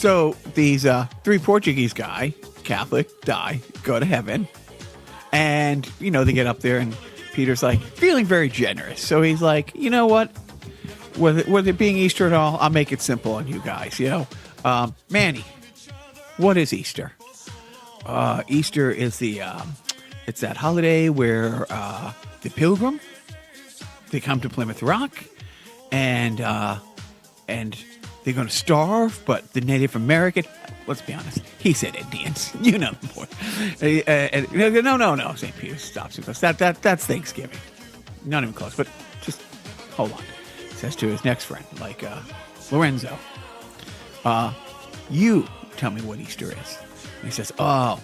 So these 3 Portuguese guy, Catholic, go to heaven. And, they get up there and Peter's like feeling very generous. So he's like, you know what? With it being Easter and all, I'll make it simple on you guys, Manny, what is Easter? Easter is it's that holiday where the pilgrim, they come to Plymouth Rock and they're going to starve, but the Native American, let's be honest, he said Indians. You know the point. No, St. Peter stops him. That's Thanksgiving. Not even close, but just hold on. He says to his next friend, like Lorenzo, you tell me what Easter is. And he says, oh,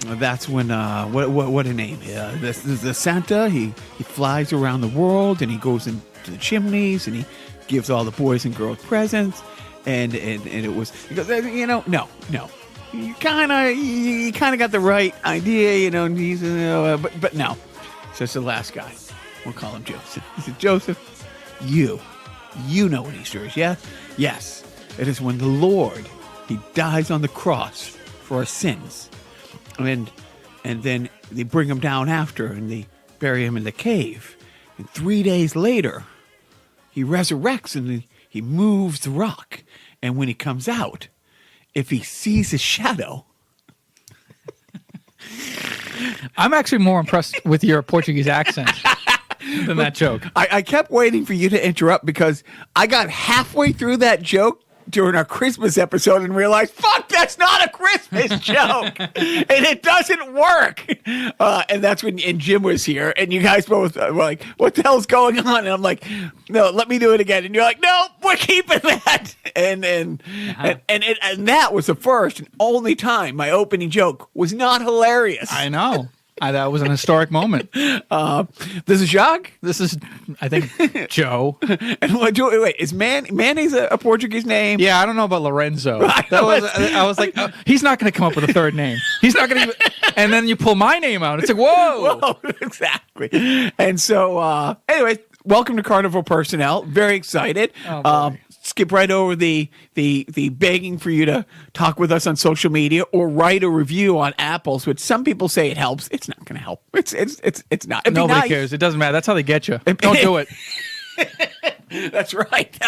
that's when, what a name. The Santa, he flies around the world and he goes into the chimneys and he gives all the boys and girls presents. And it was, because no, you kind of got the right idea, and he's, but no. So it's the last guy. We'll call him Joseph. He said, Joseph, you know what Easter is, yeah? Yes, it is when the Lord, he dies on the cross for our sins, and then they bring him down after, and they bury him in the cave, and 3 days later, he resurrects and he moves the rock. And when he comes out, if he sees a shadow. I'm actually more impressed with your Portuguese accent than that joke. I kept waiting for you to interrupt because I got halfway through that joke during our Christmas episode and realized, fuck, that's not a Christmas joke. And it doesn't work. And that's when Jim was here. And you guys both were like, what the hell's going on? And I'm like, no, let me do it again. And you're like, no, we're keeping that. And that was the first and only time my opening joke was not hilarious. I know. That was an historic moment. This is Jacques. This is, I think, Joe. And wait, is Manny's a Portuguese name? Yeah, I don't know about Lorenzo. Right. I was like, he's not going to come up with a third name. He's not going to. And then you pull my name out. It's like, whoa. Exactly. And so, anyway, welcome to Carnival Personnel. Very excited. Oh, skip right over the begging for you to talk with us on social media or write a review on Apple's, which some people say it helps. It's not going to help. It's not. Nobody cares. It doesn't matter. That's how they get you. Don't do it. That's right.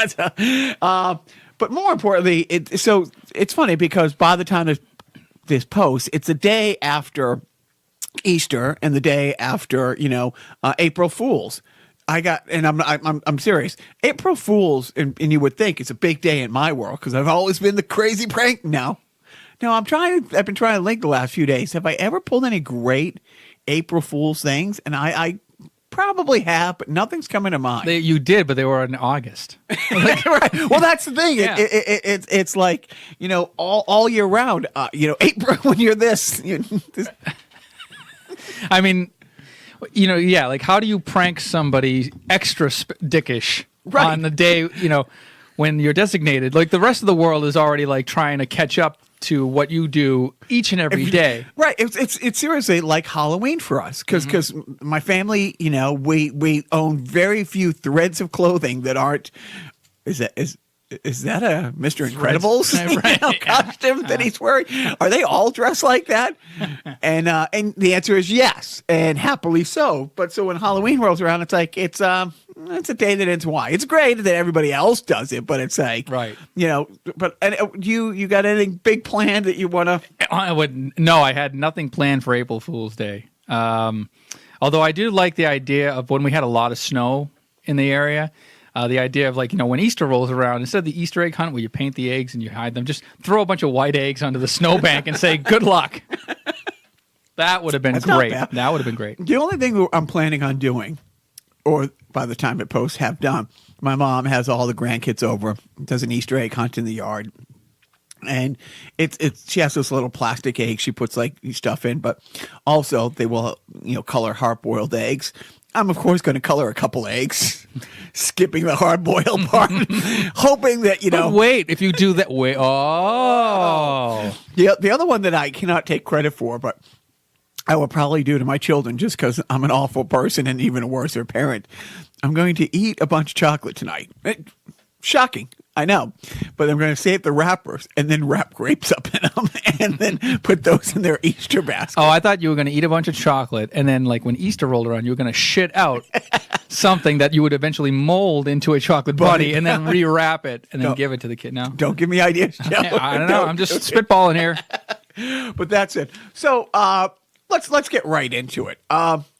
But more importantly, it's funny because by the time this post, it's the day after Easter and the day after April Fools. I'm serious. April Fools, and you would think it's a big day in my world because I've always been the crazy prank. No, I've been trying to link the last few days. Have I ever pulled any great April Fools things? And I probably have, but nothing's coming to mind. You did, but they were in August. Right. Well, that's the thing. Yeah. It's like all year round. April when you're this. I mean. Like how do you prank somebody extra dickish on the day, when you're designated? Like the rest of the world is already like trying to catch up to what you do each and every day. Right. It's seriously like Halloween for us because my family, we own very few threads of clothing that aren't. Is that a Mr. Incredibles costume that he's wearing? Are they all dressed like that? And the answer is yes, and happily so. But so when Halloween rolls around, it's like it's a day that ends why. It's great that everybody else does it, but it's like right. But you got anything big planned that you want to? No, I had nothing planned for April Fool's Day. Although I do like the idea of when we had a lot of snow in the area. The idea of when Easter rolls around, instead of the Easter egg hunt where you paint the eggs and you hide them, just throw a bunch of white eggs onto the snowbank and say, good luck. That would have been great. That would have been great. The only thing I'm planning on doing, or by the time it posts have done, my mom has all the grandkids over, does an Easter egg hunt in the yard. And she has this little plastic egg she puts stuff in, but also they will, color hard-boiled eggs. I'm, of course, going to color a couple eggs, skipping the hard-boiled part, hoping that, But wait, if you do that, wait, oh. The other one that I cannot take credit for, but I will probably do to my children just because I'm an awful person and even a worse parent. I'm going to eat a bunch of chocolate tonight. Shocking. I know, but I'm going to save the wrappers and then wrap grapes up in them and then put those in their Easter basket. Oh, I thought you were going to eat a bunch of chocolate, and then, like, when Easter rolled around, you were going to shit out something that you would eventually mold into a chocolate bunny and then rewrap it and then give it to the kid. No, don't give me ideas, Joe. I don't know. I'm just spitballing here. But that's it. So let's get right into it.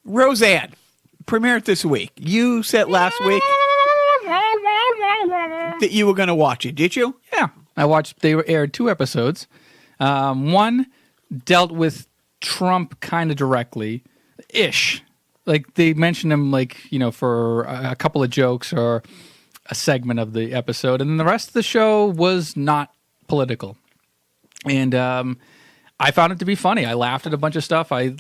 Roseanne premiered this week. You said last week that you were going to watch it, did you? Yeah, I watched. They aired 2 episodes. One dealt with Trump kind of directly, ish. Like they mentioned him, like, you know, for a couple of jokes or a segment of the episode, and then the rest of the show was not political. And I found it to be funny. I laughed at a bunch of stuff. I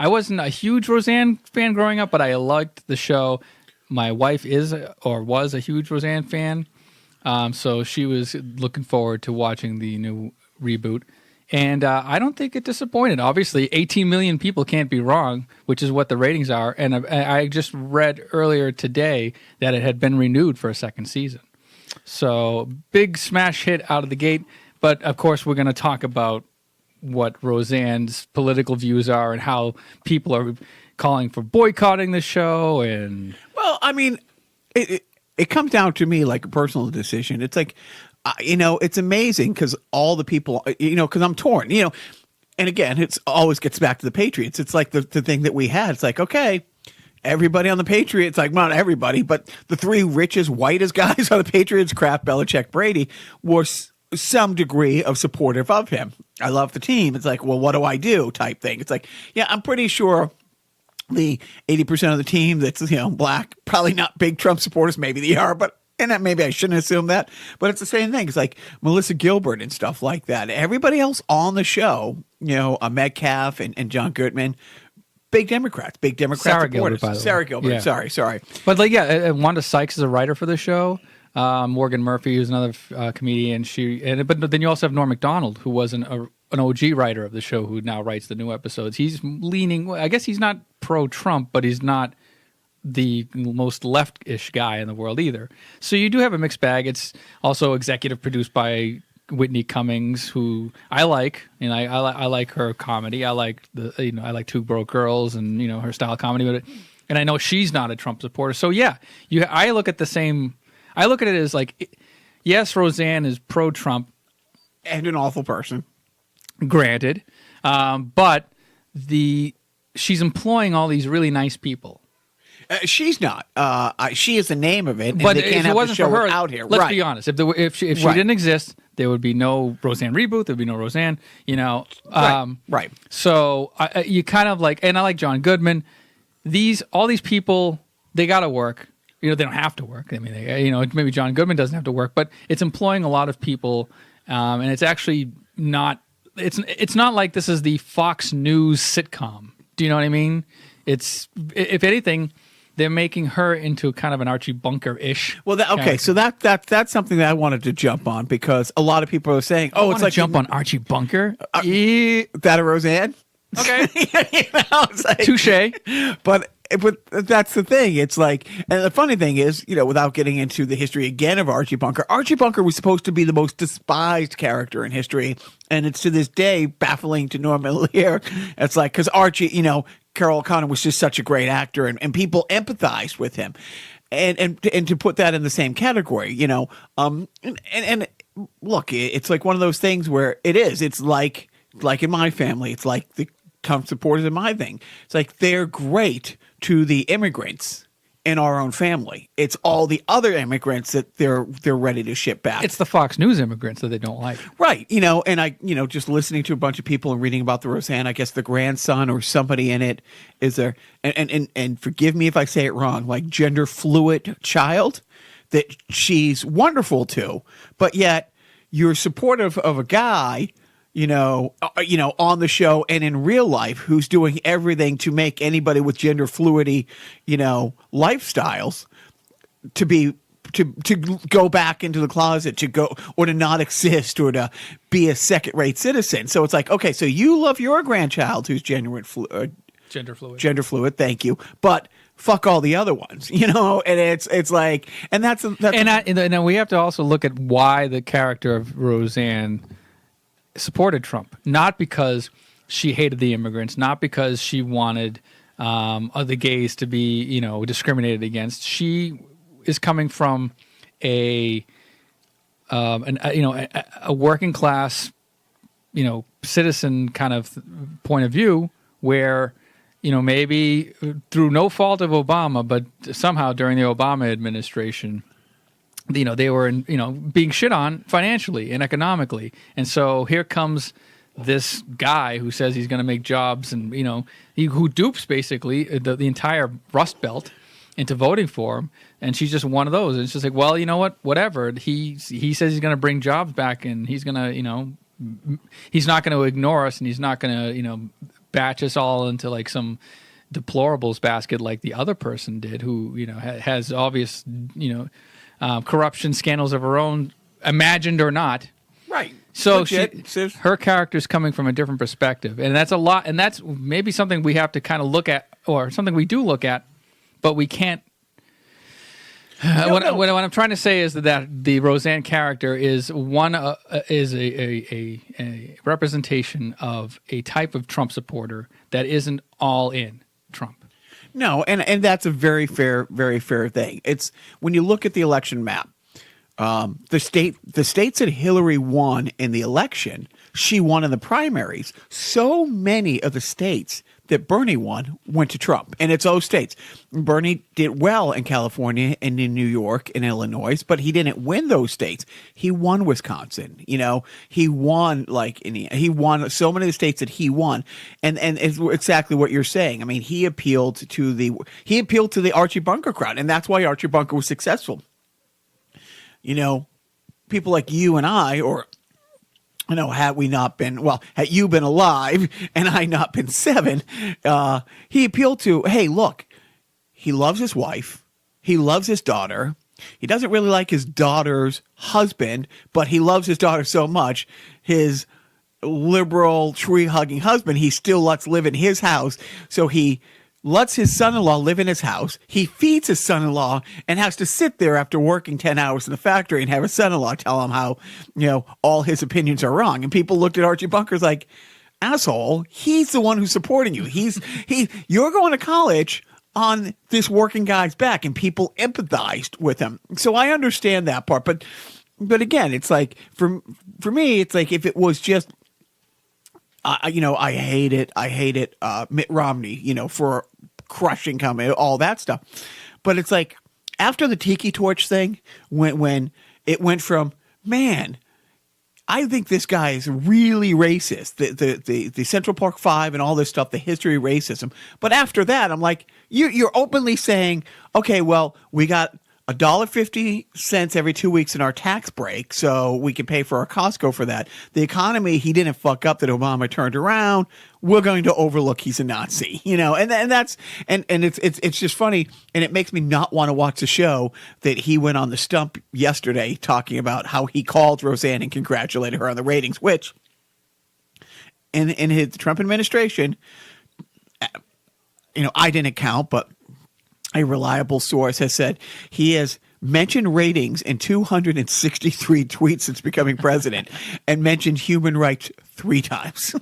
wasn't a huge Roseanne fan growing up, but I liked the show. My wife is or was a huge Roseanne fan, so she was looking forward to watching the new reboot. And I don't think it disappointed. Obviously, 18 million people can't be wrong, which is what the ratings are. And I just read earlier today that it had been renewed for a second season. So big smash hit out of the gate. But, of course, we're going to talk about what Roseanne's political views are and how people are calling for boycotting the show. And well, I mean, it comes down to me like a personal decision. It's like, you know, it's amazing because all the people, you know, because I'm torn, you know, and again, it's always gets back to the Patriots. It's like the thing that we had. It's like, okay, everybody on the Patriots, like not everybody, but the 3 richest, whitest guys on the Patriots, Kraft, Belichick, Brady, were some degree of supportive of him. I love the team. It's like, well, what do I do type thing. It's like, yeah, I'm pretty sure the 80% of the team that's, you know, black, probably not big Trump supporters. Maybe they are, but and that maybe I shouldn't assume that. But it's the same thing. It's like Melissa Gilbert and stuff like that. Everybody else on the show, you know, Metcalf and John Goodman, big Democrats Sarah supporters. Gilbert, by the way. Sarah Gilbert, Yeah. sorry. But like, yeah, Wanda Sykes is a writer for the show. Morgan Murphy, who's another comedian. But then you also have Norm Macdonald, who was an OG writer of the show, who now writes the new episodes. He's leaning. I guess he's not pro-Trump, but he's not the most left-ish guy in the world either. So you do have a mixed bag. It's also executive produced by Whitney Cummings, who I like, and I like her comedy. I like I like Two Broke Girls and, you know, her style of comedy. And I know she's not a Trump supporter. So yeah, I look at the same. I look at it as like, yes, Roseanne is pro-Trump and an awful person, granted, but she's employing all these really nice people. She's not. She is the name of it, and but they can't if it have wasn't the show for her, out here. Let's be honest. If she didn't exist, there would be no Roseanne reboot. There'd be no Roseanne. You know. Right. So you kind of like, and I like John Goodman. All these people, they got to work. You know, they don't have to work. I mean, maybe John Goodman doesn't have to work, but it's employing a lot of people, and it's actually not. It's not like this is the Fox News sitcom. Do you know what I mean? It's, if anything, they're making her into kind of an Archie Bunker-ish. Well, so that's something that I wanted to jump on, because a lot of people are saying, "Oh, it's like jump on Archie Bunker." That a Roseanne? Okay, it's like, touche. But that's the thing. It's like, and the funny thing is, you know, without getting into the history again of Archie Bunker was supposed to be the most despised character in history, and it's to this day baffling to Norman Lear. It's like, because Archie, you know, Carroll O'Connor was just such a great actor, and people empathized with him, and to put that in the same category, you know, and look, it's like one of those things where it's like in my family, it's like the Trump supporters in my thing. It's like they're great to the immigrants in our own family. It's all the other immigrants that they're ready to ship back. It's the Fox News immigrants that they don't like. Right. You know, and I, you know, just listening to a bunch of people and reading about the Roseanne, I guess the grandson or somebody in it is there, and forgive me if I say it wrong, like gender fluid child that she's wonderful to, but yet you're supportive of a guy, you know, on the show and in real life, who's doing everything to make anybody with gender fluidity, you know, lifestyles to go back into the closet, to go, or to not exist, or to be a second-rate citizen. So it's like, okay, so you love your grandchild who's gender fluid. Thank you. But fuck all the other ones, and it's like, and that's and we have to also look at why the character of Roseanne supported Trump, not because she hated the immigrants, not because she wanted the gays to be, discriminated against. She is coming from a working class, citizen kind of point of view where, maybe through no fault of Obama, but somehow during the Obama administration, they were, being shit on financially and economically. And so here comes this guy who says he's going to make jobs and, who dupes basically the entire Rust Belt into voting for him. And she's just one of those. And it's just like, well, you know what? Whatever. He says he's going to bring jobs back and he's going to, he's not going to ignore us and he's not going to, batch us all into like some deplorables basket like the other person did who, has obvious, corruption scandals of her own, imagined or not. Right. So her character's coming from a different perspective. And that's a lot. And that's maybe something we have to kind of look at, or something we do look at, but we can't. What I'm trying to say is that the Roseanne character is a representation of a type of Trump supporter that isn't all in Trump. No, and that's a very fair thing. It's when you look at the election map, the states that Hillary won in the election, she won in the primaries. So many of the states that Bernie won went to Trump, and it's those states. Bernie did well in California and in New York and Illinois, but he didn't win those states. He won Wisconsin. He won he won so many of the states that he won, and it's exactly what you're saying. I mean, he appealed to the Archie Bunker crowd, and that's why Archie Bunker was successful. People like you and I, or had you been alive and I not been 7, he appealed to, hey, look, he loves his wife. He loves his daughter. He doesn't really like his daughter's husband, but he loves his daughter so much. His liberal tree-hugging husband, he still lets live in his house. So he lets his son-in-law live in his house. He feeds his son-in-law and has to sit there after working 10 hours in the factory and have his son-in-law tell him how, all his opinions are wrong. And people looked at Archie Bunker's like, asshole, he's the one who's supporting you. You're going to college on this working guy's back, and people empathized with him. So I understand that part. But again, it's like, for me, it's like if it was just, I hated Mitt Romney, for crushing company, all that stuff. But it's like after the Tiki Torch thing, when it went from, man, I think this guy is really racist, the Central Park Five and all this stuff, the history of racism. But after that, I'm like, you're openly saying, okay, well, we got $1.50 every 2 weeks in our tax break, so we can pay for our Costco for that. The economy, he didn't fuck up that Obama turned around. We're going to overlook he's a Nazi, and that's it's just funny, and it makes me not want to watch the show that he went on the stump yesterday talking about how he called Roseanne and congratulated her on the ratings, which in his Trump administration, I didn't count, but a reliable source has said he has mentioned ratings in 263 tweets since becoming president and mentioned human rights 3 times.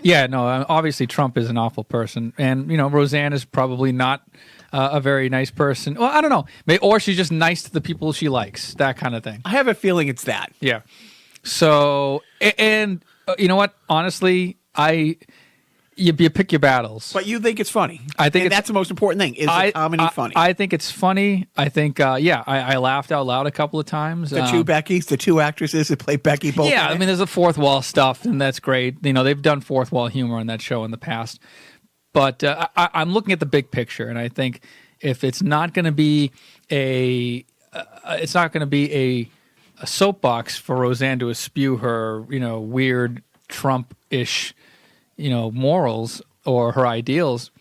Yeah, no, obviously Trump is an awful person. And, Roseanne is probably not a very nice person. Well, I don't know. Or she's just nice to the people she likes, that kind of thing. I have a feeling it's that. Yeah. So, and you know what? Honestly, You pick your battles. But you think it's funny. I think that's the most important thing. Is the comedy funny? I think it's funny. I think, I laughed out loud a couple of times. The 2 Beckys, the 2 actresses that play Becky both. Yeah, I mean, there's a fourth wall stuff, and that's great. They've done fourth wall humor on that show in the past. But I'm looking at the big picture, and I think if it's not going to be a soapbox for Roseanne to spew her, weird Trump-ish, morals or her ideals,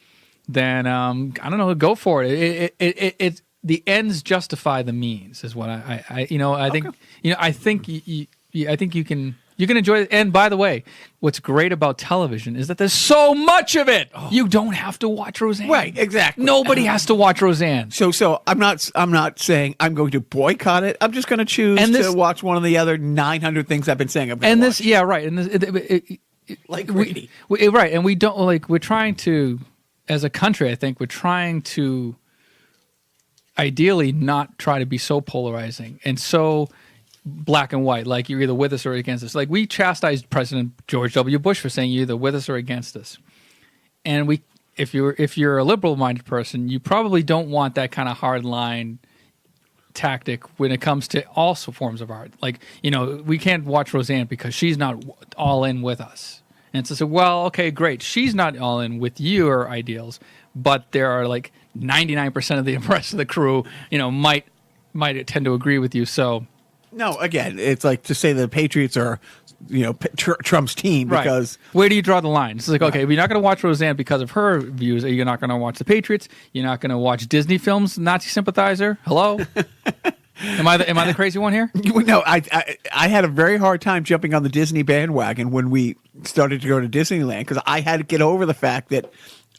then I don't know, go for it. It the ends justify the means is what I think. Okay. I think you can You can enjoy it. And by the way, what's great about television is that there's so much of it. You don't have to watch Roseanne. Right, exactly. Nobody has to watch Roseanne. So I'm not saying I'm going to boycott it. I'm just going to choose to watch one of the other 900 things I've been saying I'm going to watch. Yeah, right. And right. And we don't we're trying to, as a country, I think we're trying to ideally not try to be so polarizing and so black and white, like you're either with us or against us. Like we chastised President George W. Bush for saying you're either with us or against us. And if you're a liberal-minded person, you probably don't want that kind of hard line tactic when it comes to all forms of art. Like, we can't watch Roseanne because she's not all in with us. And so, well, okay, great. She's not all in with your ideals, but there are like 99% of the rest of the crew, might tend to agree with you. So, no, again, it's like to say the Patriots are, Trump's team because where do you draw the line? It's like, okay, you're not going to watch Roseanne because of her views. You're not going to watch the Patriots. You're not going to watch Disney films. Nazi sympathizer. Hello. Am I the crazy one here? No, I had a very hard time jumping on the Disney bandwagon when we started to go to Disneyland because I had to get over the fact that,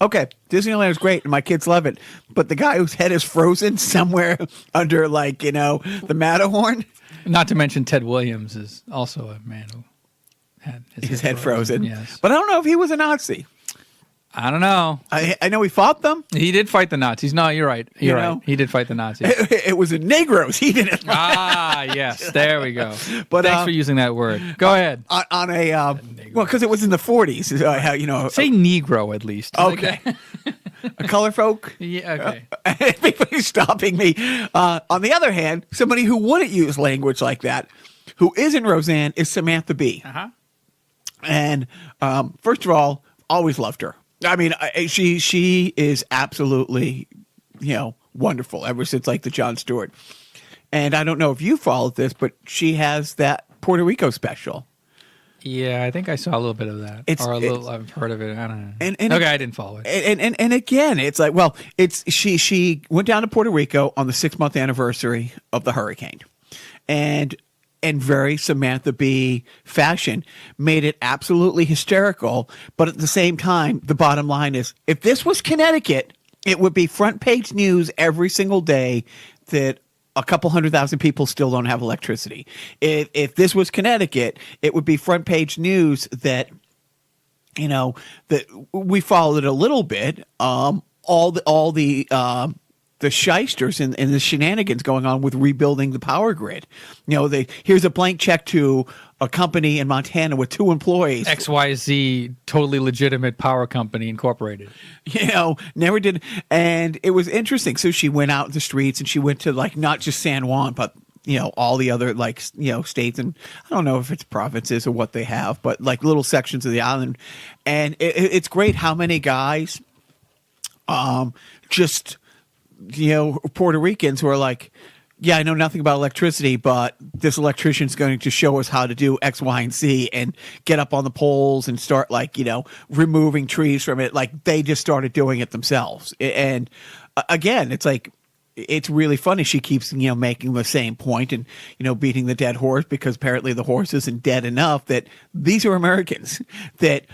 okay, Disneyland is great and my kids love it, but the guy whose head is frozen somewhere under the Matterhorn. Not to mention Ted Williams is also a man who had his head frozen. Yes. But I don't know if he was a Nazi. I don't know. I know he fought them. He did fight the Nazis. No, you're right. You're right. He did fight the Nazis. It was in Negroes. He didn't. Yes. There we go. But thanks for using that word. Go ahead. On a because it was in the 40s. Say Negro at least. Okay. A color folk. Yeah. Okay. People stopping me. On the other hand, somebody who wouldn't use language like that, who is in Roseanne, is Samantha Bee. Uh-huh. And first of all, always loved her. I mean, she is absolutely, wonderful ever since like the Jon Stewart. And I don't know if you followed this, but she has that Puerto Rico special. Yeah, I think I saw a little bit of that, I've heard of it. I don't know. I didn't follow it. And again, it's like, well, she went down to Puerto Rico on the 6-month anniversary of the hurricane, and very Samantha Bee fashion made it absolutely hysterical. But at the same time, the bottom line is, if this was Connecticut, it would be front page news every single day that a couple 100,000 people still don't have electricity. If this was Connecticut, it would be front page news that, that we followed it a little bit. All the shysters and the shenanigans going on with rebuilding the power grid. Here's a blank check to a company in Montana with 2 employees. XYZ, totally legitimate power company incorporated. Never did. And it was interesting. So she went out in the streets and she went to not just San Juan, but all the other states, and I don't know if it's provinces or what they have, but little sections of the island. And it's great how many guys just Puerto Ricans who are like, yeah, I know nothing about electricity, but this electrician's going to show us how to do X, Y, and Z, and get up on the poles and start removing trees from it. They just started doing it themselves. And again, it's really funny. She keeps, making the same point and, beating the dead horse, because apparently the horse isn't dead enough, that these are Americans that,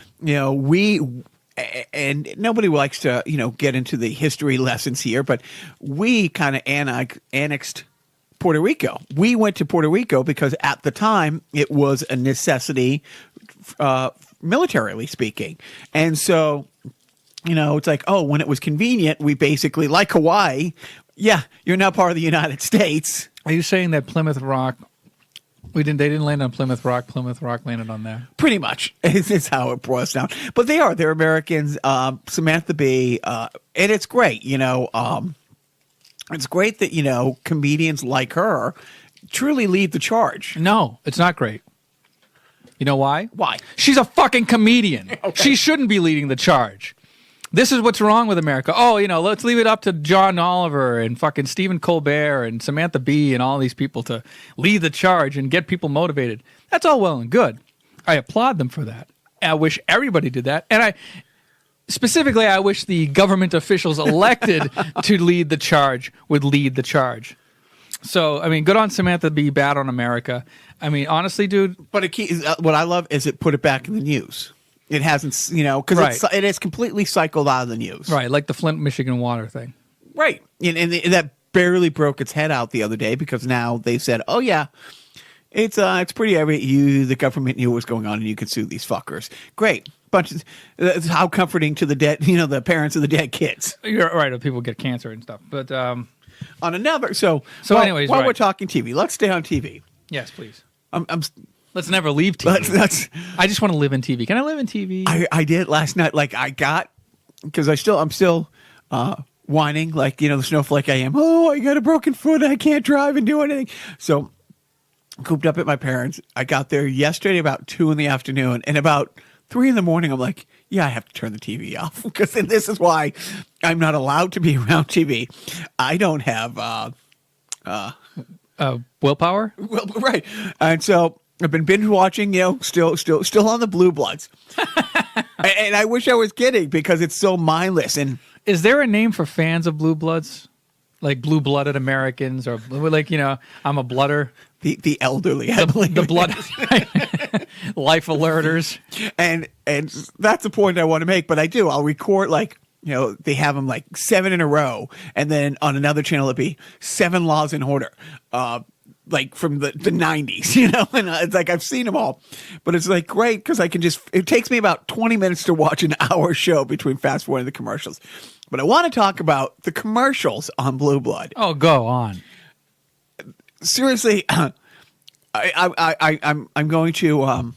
and nobody likes to, get into the history lessons here, but we kind of annexed Puerto Rico. We went to Puerto Rico because at the time it was a necessity, militarily speaking. And so, it's like, oh, when it was convenient, we basically, like Hawaii, yeah, you're now part of the United States. Are you saying that Plymouth Rock, they didn't land on Plymouth Rock landed on there? Pretty much. It's how it boils down. But they're Americans. Samantha Bee, and it's great, it's great that, comedians like her truly lead the charge. No, it's not great. You know why? Why? She's a fucking comedian. Okay. She shouldn't be leading the charge. This is what's wrong with America. Oh, let's leave it up to John Oliver and fucking Stephen Colbert and Samantha Bee and all these people to lead the charge and get people motivated. That's all well and good. I applaud them for that. I wish everybody did that. And I wish the government officials elected to lead the charge would lead the charge. So, I mean, good on Samantha, be bad on America. I mean, honestly, dude. But what I love is it put it back in the news. It hasn't, because Right. it is completely cycled out of the news. Right, like the Flint, Michigan water thing. Right. And that barely broke its head out the other day because now they said, oh, yeah, it's pretty evident the government knew what was going on and you can sue these fuckers. Great. How comforting to the dead, the parents of the dead kids. You're right, people get cancer and stuff. But on another, anyways, while right. we're talking TV, let's stay on TV. yes, please. I'm Let's never leave TV. I just want to live in TV. Can I live in TV? I did last night. Like because I'm still whining like the snowflake I am. Oh, I got a broken foot. I can't drive and do anything. So cooped up at my parents. I got there yesterday about 2 p.m. and about 3 a.m. I'm like, yeah, I have to turn the TV off because this is why I'm not allowed to be around TV. I don't have Willpower? well, right, and so I've been binge watching, still on the Blue Bloods. And I wish I was kidding because it's so mindless. And Is there a name for fans of Blue Bloods? Like blue-blooded Americans or like, I'm a blooder. the elderly, I believe. The blood life alerters. And that's the point I want to make. But I'll record they have them like 7 in a row. And then on another channel, it'd be 7 Laws in Order. Like from the 90s, and it's like I've seen them all, but it's like great because it takes me about 20 minutes to watch an hour show between fast forwarding the commercials. But I want to talk about the commercials on Blue Blood. Oh, go on. Seriously, I'm going to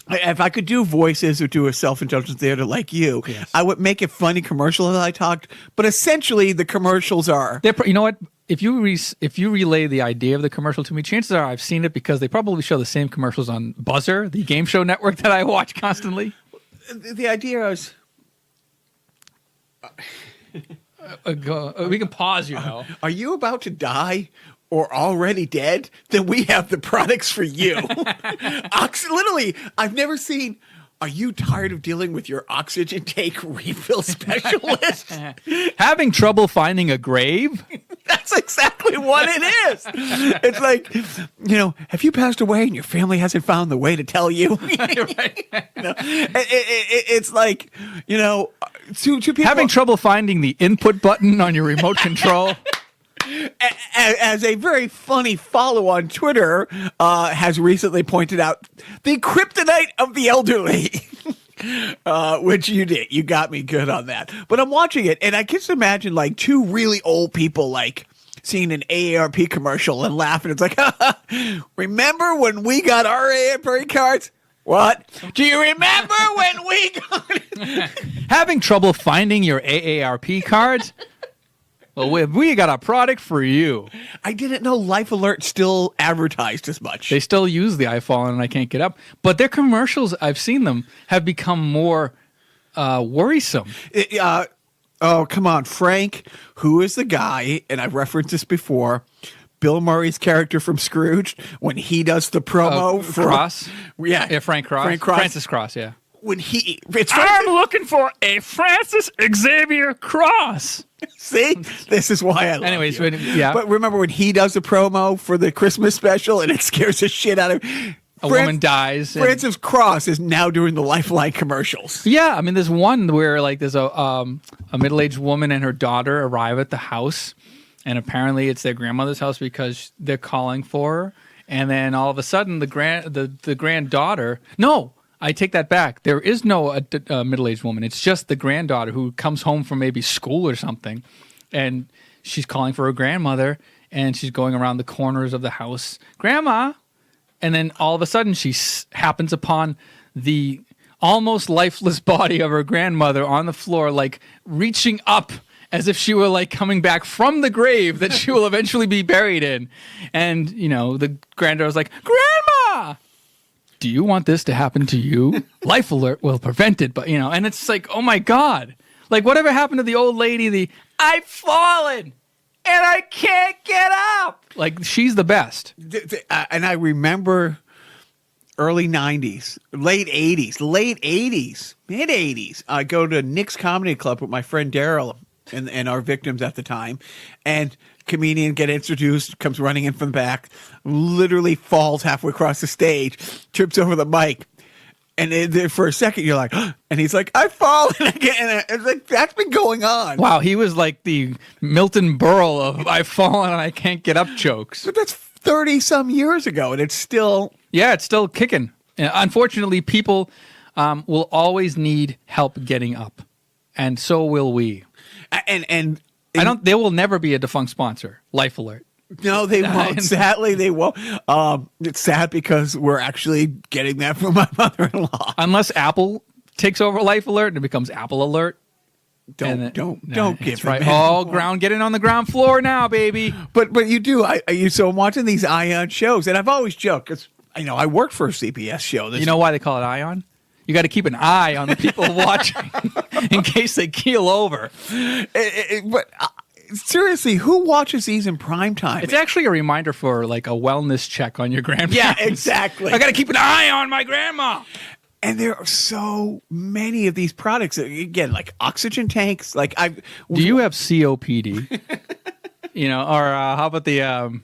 if I could do voices or do a self-indulgence theater like you, yes. I would make a funny commercial that I talked. But essentially, the commercials are. You know what? If you relay the idea of the commercial to me, chances are I've seen it because they probably show the same commercials on Buzzer, the game show network that I watch constantly. The idea is. We can pause, Are you about to die or already dead? Then we have the products for you. Literally, I've never seen. Are you tired of dealing with your oxygen tank refill specialist? Having trouble finding a grave? That's exactly what it is. It's like, have you passed away and your family hasn't found the way to tell you? It's like, two people Having trouble finding the input button on your remote control? As a very funny follow on Twitter has recently pointed out, the kryptonite of the elderly. Which you did. You got me good on that. But I'm watching it, and I can just imagine like 2 really old people like seeing an AARP commercial and laughing. It's like, remember when we got our AARP cards? What? Do you remember when we got Having trouble finding your AARP cards? Well, we got a product for you. I didn't know Life Alert still advertised as much. They still use the iPhone and I can't get up. But their commercials, I've seen them, have become more worrisome. Oh, come on. Frank, who is the guy, and I've referenced this before, Bill Murray's character from Scrooge, when he does the promo for... Cross? Yeah. Frank Cross. Frank Cross. Francis Cross, yeah. When I'm looking for a Francis Xavier Cross. See, this is why I love Anyways, you. yeah. But remember when he does the promo for the Christmas special and it scares the shit out of him? A woman dies. Francis Cross is now doing the Lifeline commercials. Yeah, I mean, there's one where like there's a middle-aged woman and her daughter arrive at the house, and apparently it's their grandmother's house because they're calling for her, and then all of a sudden the granddaughter. No, I take that back. There is no middle-aged woman. It's just the granddaughter who comes home from maybe school or something, and she's calling for her grandmother, and she's going around the corners of the house, Grandma. And then all of a sudden she happens upon the almost lifeless body of her grandmother on the floor, like reaching up as if she were like coming back from the grave that she will eventually be buried in. And, the granddaughter's like, Grandma! Do you want this to happen to you? Life Alert will prevent it, but and it's like, oh my God. Like whatever happened to the old lady, I've fallen and I can't get up. Like she's the best. And I remember early 90s, late 80s, mid 80s. I go to Nick's Comedy Club with my friend Daryl and our victims at the time. And comedian get introduced, comes running in from the back, literally falls halfway across the stage, trips over the mic. And for a second, you're like, and he's like, I've fallen again. And it's like, that's been going on. Wow, he was like the Milton Berle of I've fallen and I can't get up jokes. But that's 30-some years ago, and it's still... Yeah, it's still kicking. Unfortunately, people will always need help getting up, and so will we. And there will never be a defunct sponsor, Life Alert. No, they won't. Sadly, they won't. It's sad because we're actually getting that from my mother-in-law. Unless Apple takes over Life Alert and it becomes Apple Alert. Don't give right. them Get in on the ground floor now, baby. But you do. So I'm watching these Ion shows, and I've always joked because I worked for a CBS show. You know why they call it Ion? You got to keep an eye on the people watching in case they keel over. But seriously, who watches these in prime time? It's actually a reminder for like a wellness check on your grandparents. Yeah, exactly. I got to keep an eye on my grandma. And there are so many of these products. Again, like oxygen tanks. Like do you have COPD? Or how about the?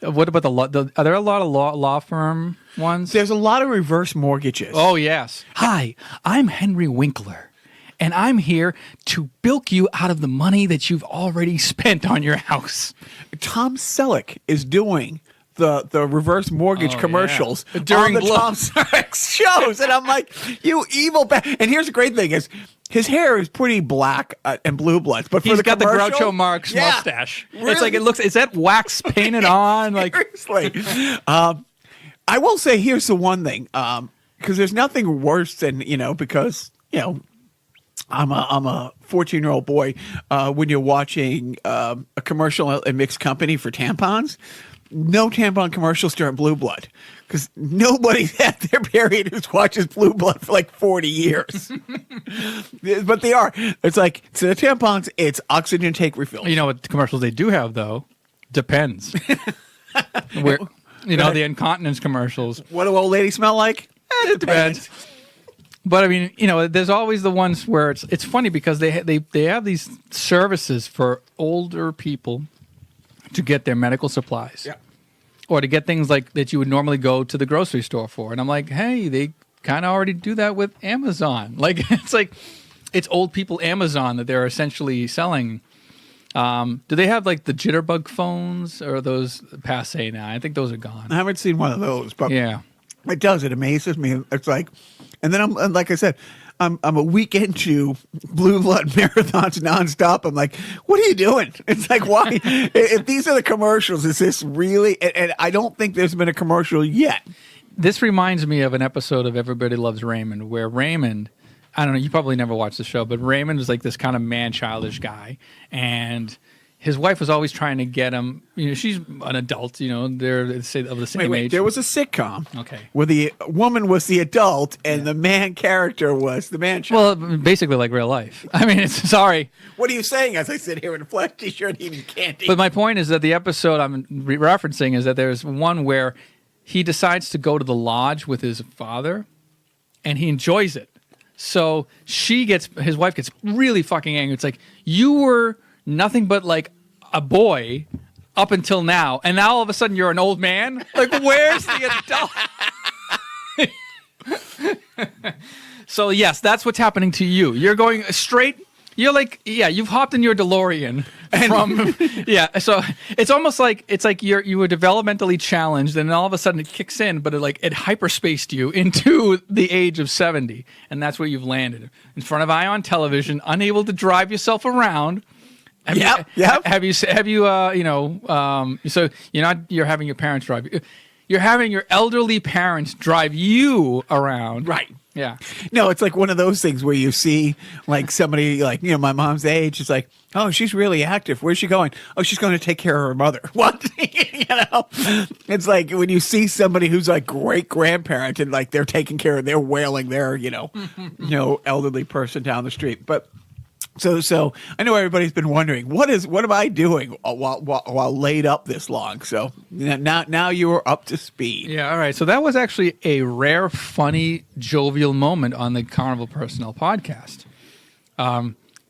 What about the law? Are there a lot of law firm ones? There's a lot of reverse mortgages. Oh yes. Hi, I'm Henry Winkler. And I'm here to bilk you out of the money that you've already spent on your house. Tom Selleck is doing the reverse mortgage commercials during on the Tom Selleck shows. And I'm like, you evil And here's the great thing is, his hair is pretty black and blue bloods, but he's got the Groucho Marx mustache. Really? It's like is that wax painted on? Like seriously. I will say here's the one thing, because there's nothing worse than because I'm a 14-year-old boy. When you're watching a commercial at Mixed Company for tampons, no tampon commercials during Blue Blood because nobody's had their period who watches Blue Blood for like 40 years. But they are. It's like, so the tampons, it's oxygen tank refills. You know what commercials they do have, though? Depends. The incontinence commercials. What do old ladies smell like? It depends. But I mean, there's always the ones where it's funny because they have these services for older people to get their medical supplies, or to get things like that you would normally go to the grocery store for. And I'm like, hey, they kind of already do that with Amazon. Like it's old people Amazon that they're essentially selling. Do they have like the jitterbug phones, or are those passe now? I think those are gone. I haven't seen one of those, but yeah, it does. It amazes me. It's like. And then like I said, I'm a week into Blue Blood marathons nonstop. I'm like, what are you doing? It's like, why? If these are the commercials, is this really? And I don't think there's been a commercial yet. This reminds me of an episode of Everybody Loves Raymond, where Raymond, I don't know, you probably never watched the show, but Raymond was like this kind of man-childish guy, and his wife was always trying to get him. She's an adult. They're of the same age. There was a sitcom. Okay. Where the woman was the adult and the man character was the man-child. Well, basically like real life. I mean, sorry. What are you saying as I sit here in a flesh t-shirt eating candy? But my point is that the episode I'm referencing is that there's one where he decides to go to the lodge with his father, and he enjoys it. So his wife gets really fucking angry. It's like, you were nothing but like a boy up until now, and now all of a sudden you're an old man. Like, where's the adult? So yes, that's what's happening to you. You're going straight. You're like, you've hopped in your DeLorean from So it's almost like you were developmentally challenged, and all of a sudden it kicks in, but it hyperspaced you into the age of 70, and that's where you've landed in front of Ion television, unable to drive yourself around. Yep. Have you? So you're having your parents drive. You're having your elderly parents drive you around. Right. Yeah. No, it's like one of those things where you see like somebody like, my mom's age. It's like, oh, she's really active. Where's she going? Oh, she's going to take care of her mother. What? It's like when you see somebody who's like great grandparent and like they're taking care of, they're wailing their, elderly person down the street. But So I know everybody's been wondering what am I doing while laid up this long? So now you are up to speed. Yeah, all right. So that was actually a rare, funny, jovial moment on the Carnival Personnel podcast.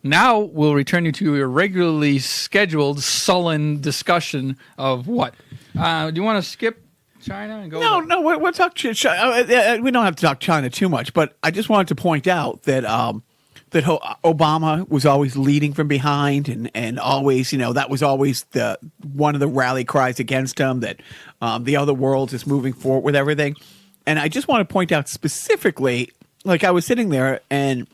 Now we'll return you to your regularly scheduled sullen discussion of what? Do you want to skip China and go? No, we'll talk China. We don't have to talk China too much, but I just wanted to point out that Obama was always leading from behind, and always, that was always one of the rally cries against him, that the other world is moving forward with everything. And I just want to point out specifically, like I was sitting there and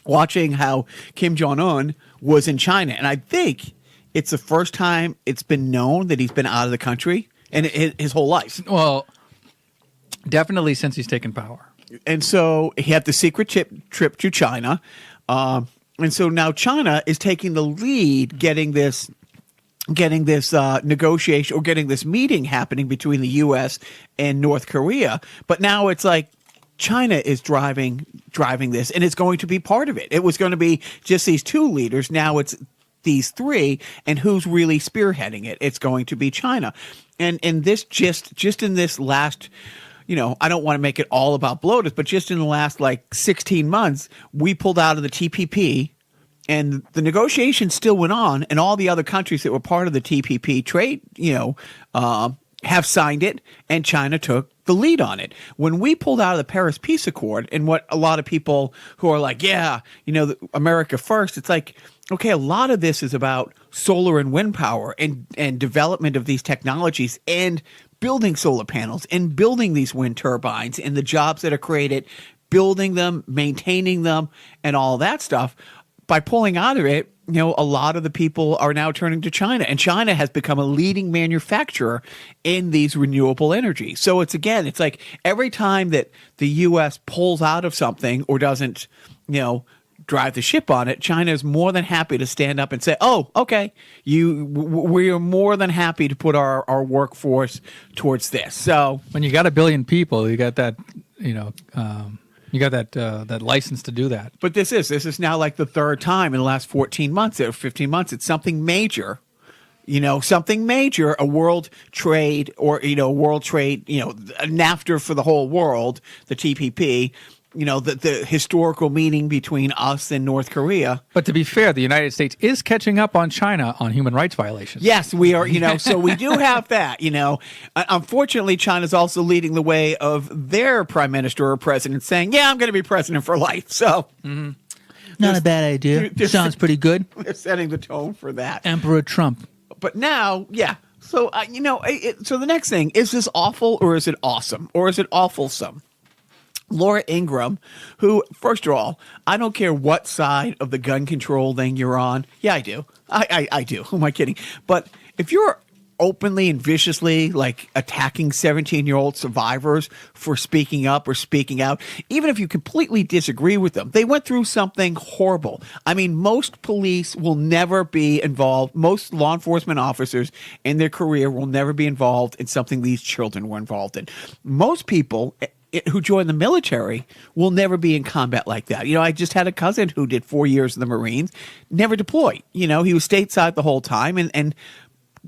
watching how Kim Jong-un was in China, and I think it's the first time it's been known that he's been out of the country in his whole life. Well, definitely since he's taken power. And so he had the secret trip to China. And so now China is taking the lead, getting this negotiation, or getting this meeting happening between the U.S. and North Korea. But now it's like China is driving this, and it's going to be part of it. It was going to be just these two leaders. Now it's these three, and who's really spearheading it? It's going to be China. And in this just in this last, I don't want to make it all about bloaters, but just in the last 16 months, we pulled out of the TPP, and the negotiations still went on, and all the other countries that were part of the TPP trade, have signed it, and China took the lead on it. When we pulled out of the Paris Peace Accord, and what a lot of people who are like, America first, it's like, okay, a lot of this is about solar and wind power and development of these technologies and building solar panels and building these wind turbines and the jobs that are created, building them, maintaining them, and all that stuff. By pulling out of it, a lot of the people are now turning to China, and China has become a leading manufacturer in these renewable energy. So it's like every time that the U.S. pulls out of something or doesn't, drive the ship on it, China is more than happy to stand up and say, "Oh, okay, we are more than happy to put our workforce towards this." So when you got 1 billion people, you got that, you got that license to do that. But this is now like the third time in the last 14 months or 15 months. It's something major, a world trade or, world trade, NAFTA for the whole world, the TPP, the historical meeting between us and North Korea. But to be fair, the United States is catching up on China on human rights violations. Yes, we are, so we do have that, Unfortunately, China's also leading the way of their prime minister or president saying, yeah, I'm going to be president for life. So not a bad idea. Sounds pretty good. They're setting the tone for that. Emperor Trump. But now, yeah. So, so the next thing, is this awful or is it awesome or is it awfulsome? Laura Ingraham, who, first of all, I don't care what side of the gun control thing you're on. Yeah, I do. I do. Who am I kidding? But if you're openly and viciously attacking 17-year-old survivors for speaking up or speaking out, even if you completely disagree with them, they went through something horrible. I mean, most police will never be involved. Most law enforcement officers in their career will never be involved in something these children were involved in. Most people who join the military will never be in combat like that. I just had a cousin who did 4 years in the Marines, never deployed. He was stateside the whole time, and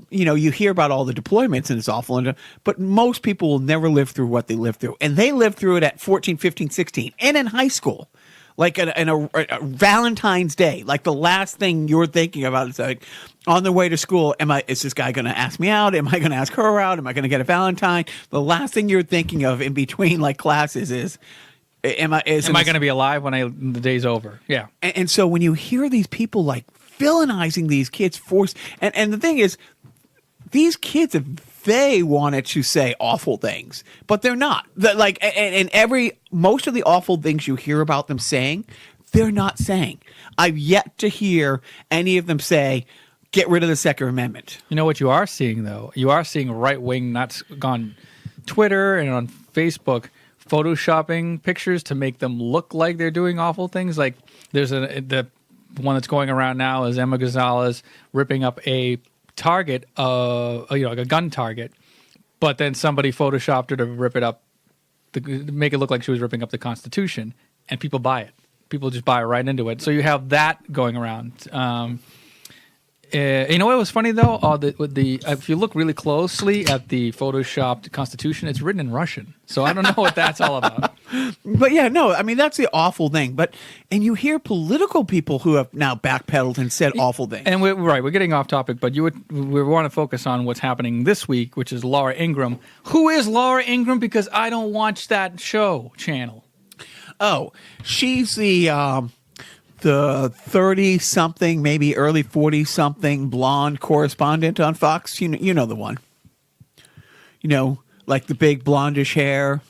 you hear about all the deployments and it's awful, but most people will never live through what they lived through. And they lived through it at 14, 15, 16, and in high school. In a Valentine's Day, the last thing you're thinking about is on the way to school, is this guy going to ask me out? Am I going to ask her out? Am I going to get a Valentine? The last thing you're thinking of in between classes is, am I going to be alive when the day's over? Yeah. And so when you hear these people villainizing these kids, and the thing is, these kids, if they wanted to say awful things, but they're not. Most of the awful things you hear about them saying, they're not saying. I've yet to hear any of them say, get rid of the Second Amendment. You know what you are seeing, though? You are seeing right-wing nuts on Twitter and on Facebook photoshopping pictures to make them look like they're doing awful things. There's the one that's going around now is Emma Gonzalez ripping up a target, a gun target, but then somebody photoshopped her to rip it up, to make it look like she was ripping up the Constitution, and people buy it. People just buy right into it. So you have that going around. You know what was funny though? If you look really closely at the photoshopped Constitution, it's written in Russian. So I don't know what that's all about. But yeah, no, I mean, that's the awful thing. And you hear political people who have now backpedaled and said awful things. And we're getting off topic, but we want to focus on what's happening this week, which is Laura Ingraham. Who is Laura Ingraham? Because I don't watch that show channel. Oh, she's the 30-something, maybe early 40-something blonde correspondent on Fox. You know the one. You know, like the big blondish hair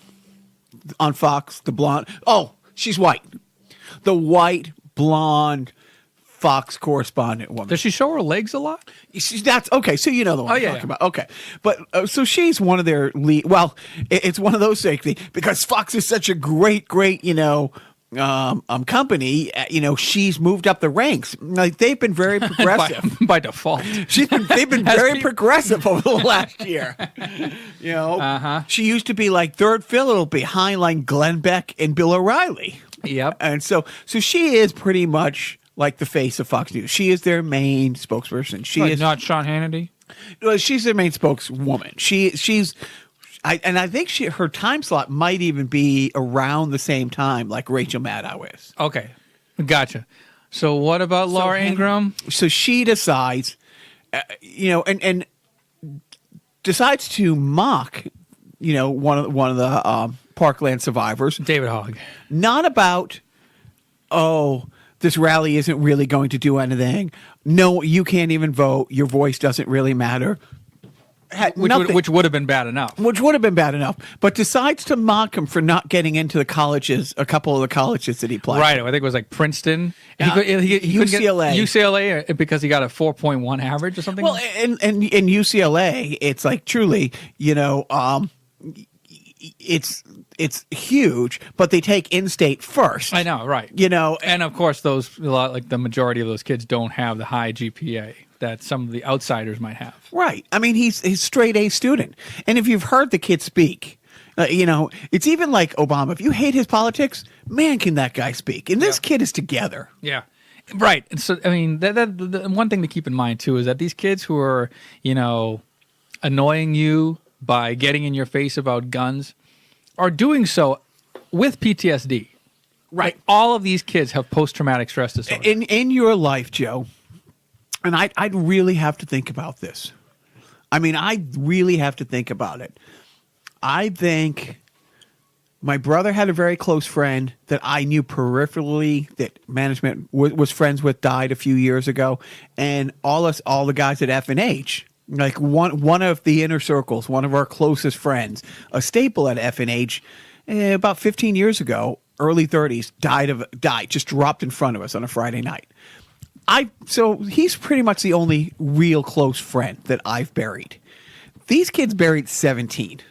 on Fox, the blonde. Oh, she's white. The white, blonde Fox correspondent woman. Does she show her legs a lot? That's okay. So you know the one I'm talking about. Okay, but so she's one of their lead. Well, it's one of those things because Fox is such a great, company. She's moved up the ranks. Like they've been very progressive by default. They've been very progressive over the last year. She used to be like third fiddle behind like Glenn Beck and Bill O'Reilly. Yep. And so she is pretty much like the face of Fox News. She is their main spokesperson. She is not Sean Hannity. Well, she's their main spokeswoman. I think her time slot might even be around the same time like Rachel Maddow is. Okay, gotcha. So what about Laura Ingraham? So she decides, and decides to mock, one of the Parkland survivors, David Hogg. Not about, this rally isn't really going to do anything. No, you can't even vote. Your voice doesn't really matter. Which would have been bad enough. Which would have been bad enough. But decides to mock him for not getting into the colleges, a couple of the colleges that he played. Right. I think it was like Princeton. UCLA. UCLA because he got a 4.1 average or something? Well, and UCLA, it's like truly, it's huge, but they take in-state first. I know, right. And of course, like the majority of those kids don't have the high GPA that some of the outsiders might have. Right. I mean, he's straight A student. And if you've heard the kid speak, it's even like Obama. If you hate his politics, man, can that guy speak. And this kid is together. Yeah. Right. And so, I mean, the one thing to keep in mind, too, is that these kids who are, annoying you by getting in your face about guns are doing so with PTSD. Right. Like, all of these kids have post-traumatic stress disorder. In your life, Joe, and I'd really have to think about this. I mean, I really have to think about it. I think my brother had a very close friend that I knew peripherally that management was friends with, died a few years ago. And all the guys at F&H, like one of the inner circles, one of our closest friends, a staple at F&H, about 15 years ago, early 30s, died, just dropped in front of us on a Friday night. So he's pretty much the only real close friend that I've buried. These kids buried 17,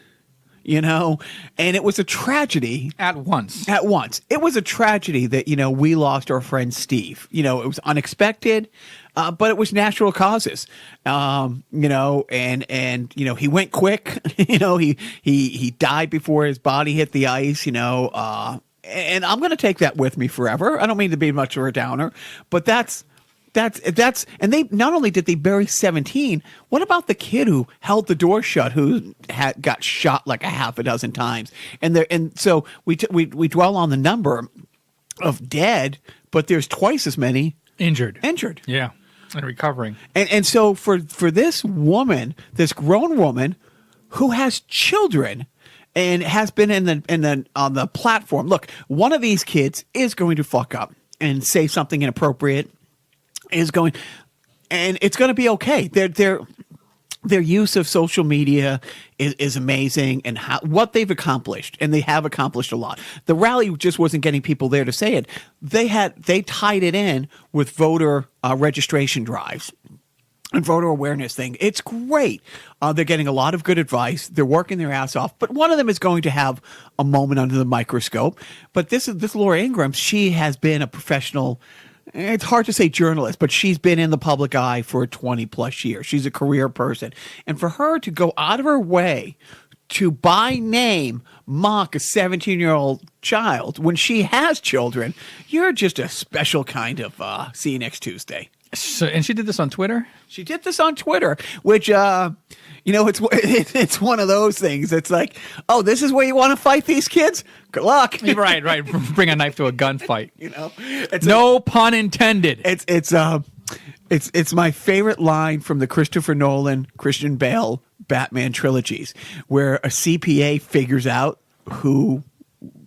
and it was a tragedy. At once. It was a tragedy that, we lost our friend Steve. It was unexpected, but it was natural causes. And he went quick. He died before his body hit the ice, and I'm going to take that with me forever. I don't mean to be much of a downer, but that's and they not only did they bury 17. What about the kid who held the door shut, who got shot like a half a dozen times? And so we dwell on the number of dead, but there's twice as many injured. Yeah, and recovering. And so for this woman, this grown woman who has children and has been on the platform. Look, one of these kids is going to fuck up and say something inappropriate. And it's going to be okay. Their use of social media is amazing, and what they've accomplished, and they have accomplished a lot. The rally just wasn't getting people there to say it. They tied it in with voter registration drives and voter awareness thing. It's great. They're getting a lot of good advice. They're working their ass off. But one of them is going to have a moment under the microscope. But this Laura Ingraham. She has been a professional. It's hard to say journalist, but she's been in the public eye for 20 plus years. She's a career person. And for her to go out of her way to by name mock a 17-year-old child when she has children, you're just a special kind of see you next Tuesday. And she did this on Twitter? She did this on Twitter, which, it's one of those things. It's like, oh, this is where you want to fight these kids? Good luck. Right. Bring a knife to a gunfight. No pun intended. It's my favorite line from the Christopher Nolan, Christian Bale Batman trilogies, where a CPA figures out who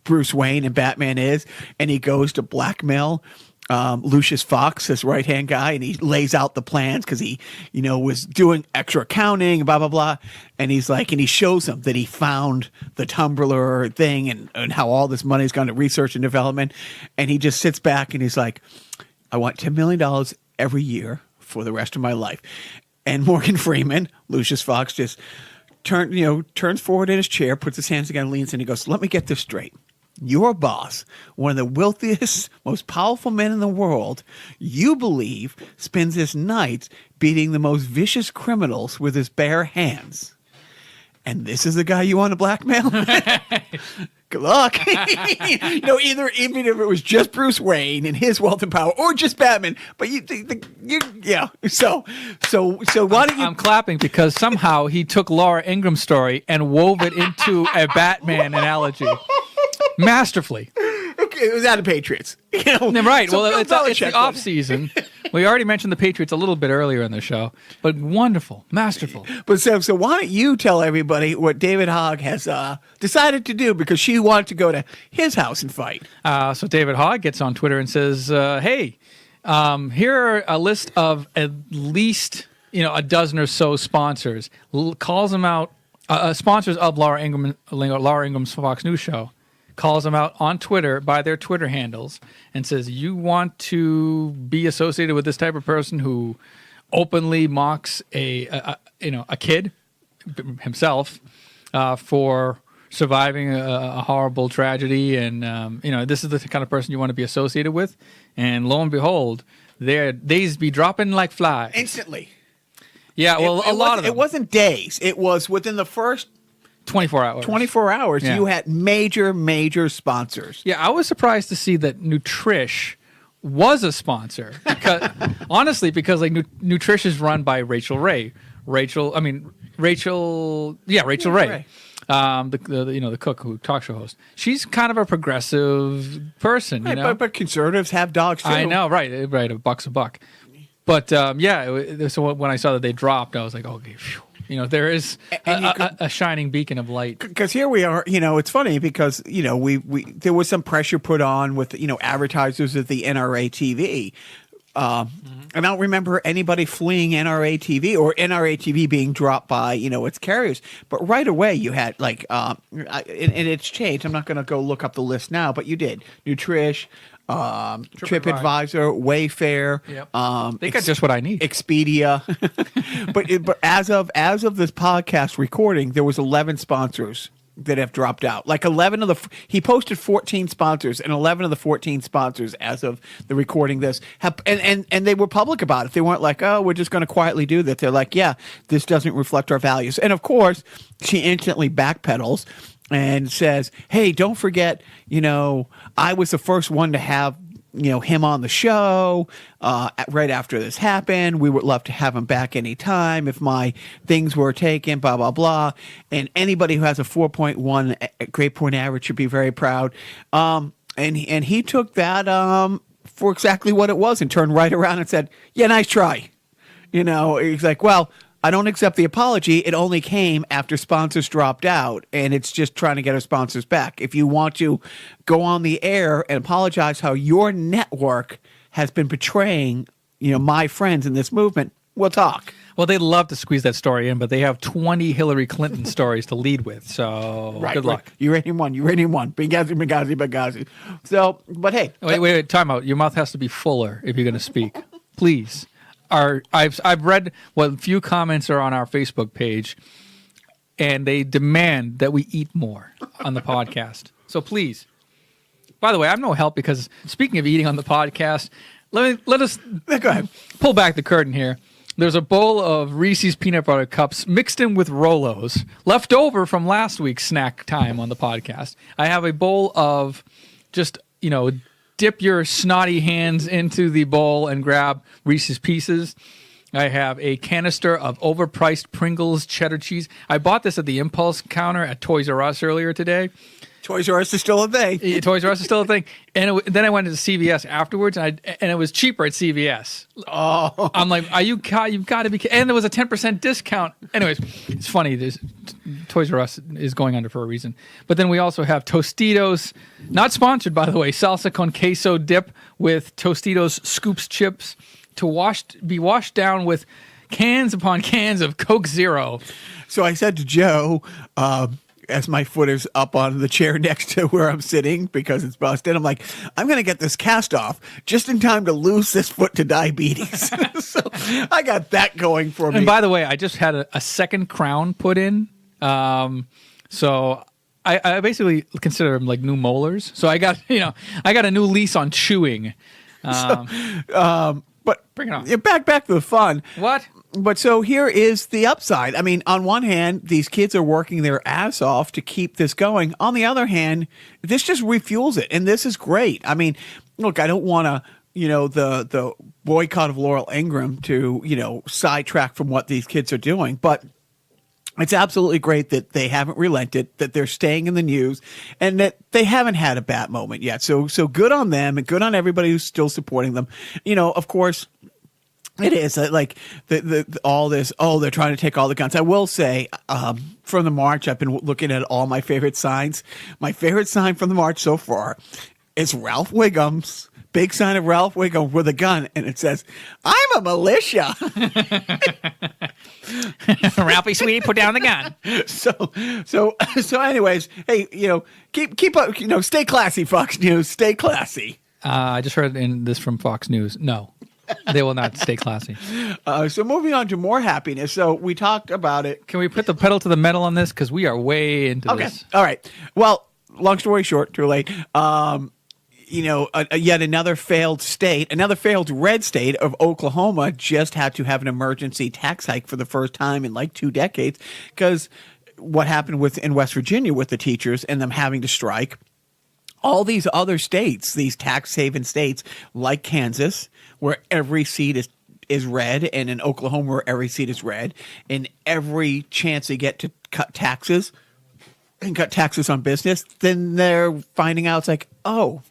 Bruce Wayne and Batman is, and he goes to blackmail Lucius Fox, his right-hand guy, and he lays out the plans because he, was doing extra accounting, blah, blah, blah. And he's like, and he shows him that he found the Tumblr thing and how all this money's gone to research and development. And he just sits back and he's like, I want $10 million every year for the rest of my life. And Morgan Freeman, Lucius Fox, just turns forward in his chair, puts his hands together, leans in, and he goes, let me get this straight. Your boss, one of the wealthiest, most powerful men in the world, you believe spends his nights beating the most vicious criminals with his bare hands. And this is the guy you want to blackmail? Good luck. Even if it was just Bruce Wayne and his wealth and power, or just Batman, but yeah. So why don't you? I'm clapping because somehow he took Laura Ingram's story and wove it into a Batman analogy, masterfully. Okay, it was out of Patriots. Right. So well, it's the off season. We already mentioned the Patriots a little bit earlier in the show, but wonderful, masterful. But so why don't you tell everybody what David Hogg has decided to do, because she wanted to go to his house and fight. So David Hogg gets on Twitter and says, hey, here are a list of at least a dozen or so sponsors. Calls them out, sponsors of Laura Ingram's Fox News show. Calls them out on Twitter by their Twitter handles and says, you want to be associated with this type of person who openly mocks a kid himself for surviving a horrible tragedy, and this is the kind of person you want to be associated with, and lo and behold, they's be dropping like flies instantly. Yeah, well, a lot of them. It wasn't days. It was within the first 24 hours. 24 hours, yeah. You had major sponsors. Yeah, I was surprised to see that Nutrish was a sponsor. Because, honestly, because Nutrish is run by Rachel Ray. Rachel Ray. The cook, talk show host. She's kind of a progressive person, right, But conservatives have dogs too. I know, right. A buck's a buck. But so when I saw that they dropped, I was like, okay, phew. There is a shining beacon of light. Because here we are, it's funny because, we there was some pressure put on with, advertisers at the NRA TV. And I don't remember anybody fleeing NRA TV or NRA TV being dropped by, its carriers. But right away you had and it's changed. I'm not going to go look up the list now, but you did. Nutrish, TripAdvisor, Wayfair. Yep. They got just what I need. Expedia. but as of this podcast recording, there was 11 sponsors that have dropped out. Like 11 of he posted 14 sponsors, and 11 of the 14 sponsors as of the recording this have, and they were public about it. They weren't like, oh, we're just going to quietly do that. They're like, yeah, this doesn't reflect our values. And of course, she instantly backpedals and says, hey, don't forget, I was the first one to have, him on the show right after this happened. We would love to have him back anytime if my things were taken, blah, blah, blah. And anybody who has a 4.1 grade point average should be very proud. And he took that for exactly what it was and turned right around and said, yeah, nice try. He's like, well, I don't accept the apology. It only came after sponsors dropped out, and it's just trying to get our sponsors back. If you want to go on the air and apologize how your network has been betraying, my friends in this movement, we'll talk. Well, they'd love to squeeze that story in, but they have 20 Hillary Clinton stories to lead with, so good luck. Right. Uranium one. Benghazi. So, but hey. Wait, time out. Your mouth has to be fuller if you're going to speak. Please. I've read what few comments are on our Facebook page, and they demand that we eat more on the podcast. So please. By the way, I'm no help because speaking of eating on the podcast, let us go ahead. Pull back the curtain here. There's a bowl of Reese's peanut butter cups mixed in with Rolos, left over from last week's snack time on the podcast. I have a bowl of just, dip your snotty hands into the bowl and grab Reese's Pieces. I have a canister of overpriced Pringles cheddar cheese. I bought this at the impulse counter at Toys R Us earlier today. Toys R Us is still a thing. Toys R Us is still a thing. And then I went to CVS afterwards, and it was cheaper at CVS. Oh. I'm like, you've got to be kidding. And there was a 10% discount. Anyways, it's funny. Toys R Us is going under for a reason. But then we also have Tostitos, not sponsored, by the way, salsa con queso dip with Tostitos Scoops chips to be washed down with cans upon cans of Coke Zero. So I said to Joe, as my foot is up on the chair next to where I'm sitting because it's busted, I'm like, I'm going to get this cast off just in time to lose this foot to diabetes. So I got that going for me. And by the way, I just had a second crown put in. So I basically consider them like new molars. So I got a new lease on chewing. But bring it on. Yeah, back to the fun. What? But so here is the upside. I mean, on one hand, these kids are working their ass off to keep this going. On the other hand, this just refuels it, and this is great. I mean, look, I don't want to, the boycott of Laurel Ingram to, sidetrack from what these kids are doing, but it's absolutely great that they haven't relented, that they're staying in the news, and that they haven't had a bad moment yet. So good on them, and good on everybody who's still supporting them. Of course, it is like all this. Oh, they're trying to take all the guns. I will say, from the march, I've been looking at all my favorite signs. My favorite sign from the march so far is Ralph Wiggum's big sign of Ralph Wiggum with a gun, and it says, "I'm a militia." Ralphie, sweetie, put down the gun. So. Anyways, hey, keep up. Stay classy, Fox News. Stay classy. I just heard this from Fox News. No. They will not stay classy. So moving on to more happiness. So we talked about it. Can we put the pedal to the metal on this? Because we are way into this. All right. Well, long story short, too late. Yet another failed state, another failed red state of Oklahoma just had to have an emergency tax hike for the first time in like 2 decades because what happened in West Virginia with the teachers and them having to strike. All these other states, these tax haven states like Kansas, where every seat is red, and in Oklahoma where every seat is red, and every chance they get to cut taxes and cut taxes on business, then they're finding out it's like, oh,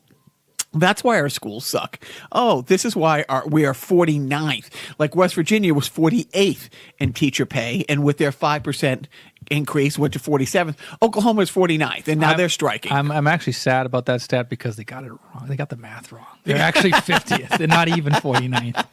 that's why our schools suck. Oh, this is why we are 49th. Like West Virginia was 48th in teacher pay, and with their 5% increase went to 47th. Oklahoma is 49th, and now they're striking. I'm actually sad about that stat because they got it wrong. They got the math wrong. They're actually 50th. They're not even 49th.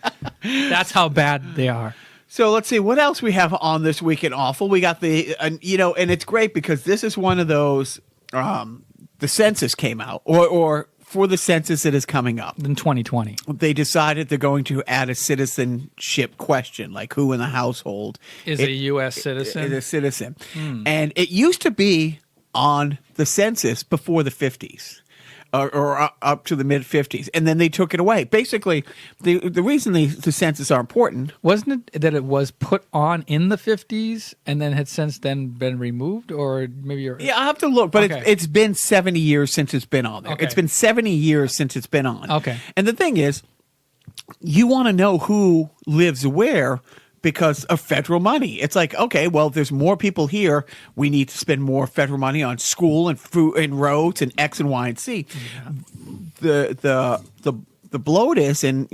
That's how bad they are. So let's see what else we have on this week in awful. We got and it's great because this is one of those. The census came out, or for the census that is coming up in 2020, they decided they're going to add a citizenship question, like who in the household is a U.S. citizen. Is a citizen, and it used to be on the census before the 50s. Or up to the mid 50s, and then they took it away. Basically, the reason the census are important wasn't it that it was put on in the 50s and then had since then been removed, or maybe you're I have to look, but okay. it's been 70 years since it's been on there. Okay. It's been 70 years since it's been on. Okay, and the thing is, you want to know who lives where. Because of federal money. It's like, okay, well, there's more people here. We need to spend more federal money on school and food and roads and X and Y and C. Yeah. The bloat is, and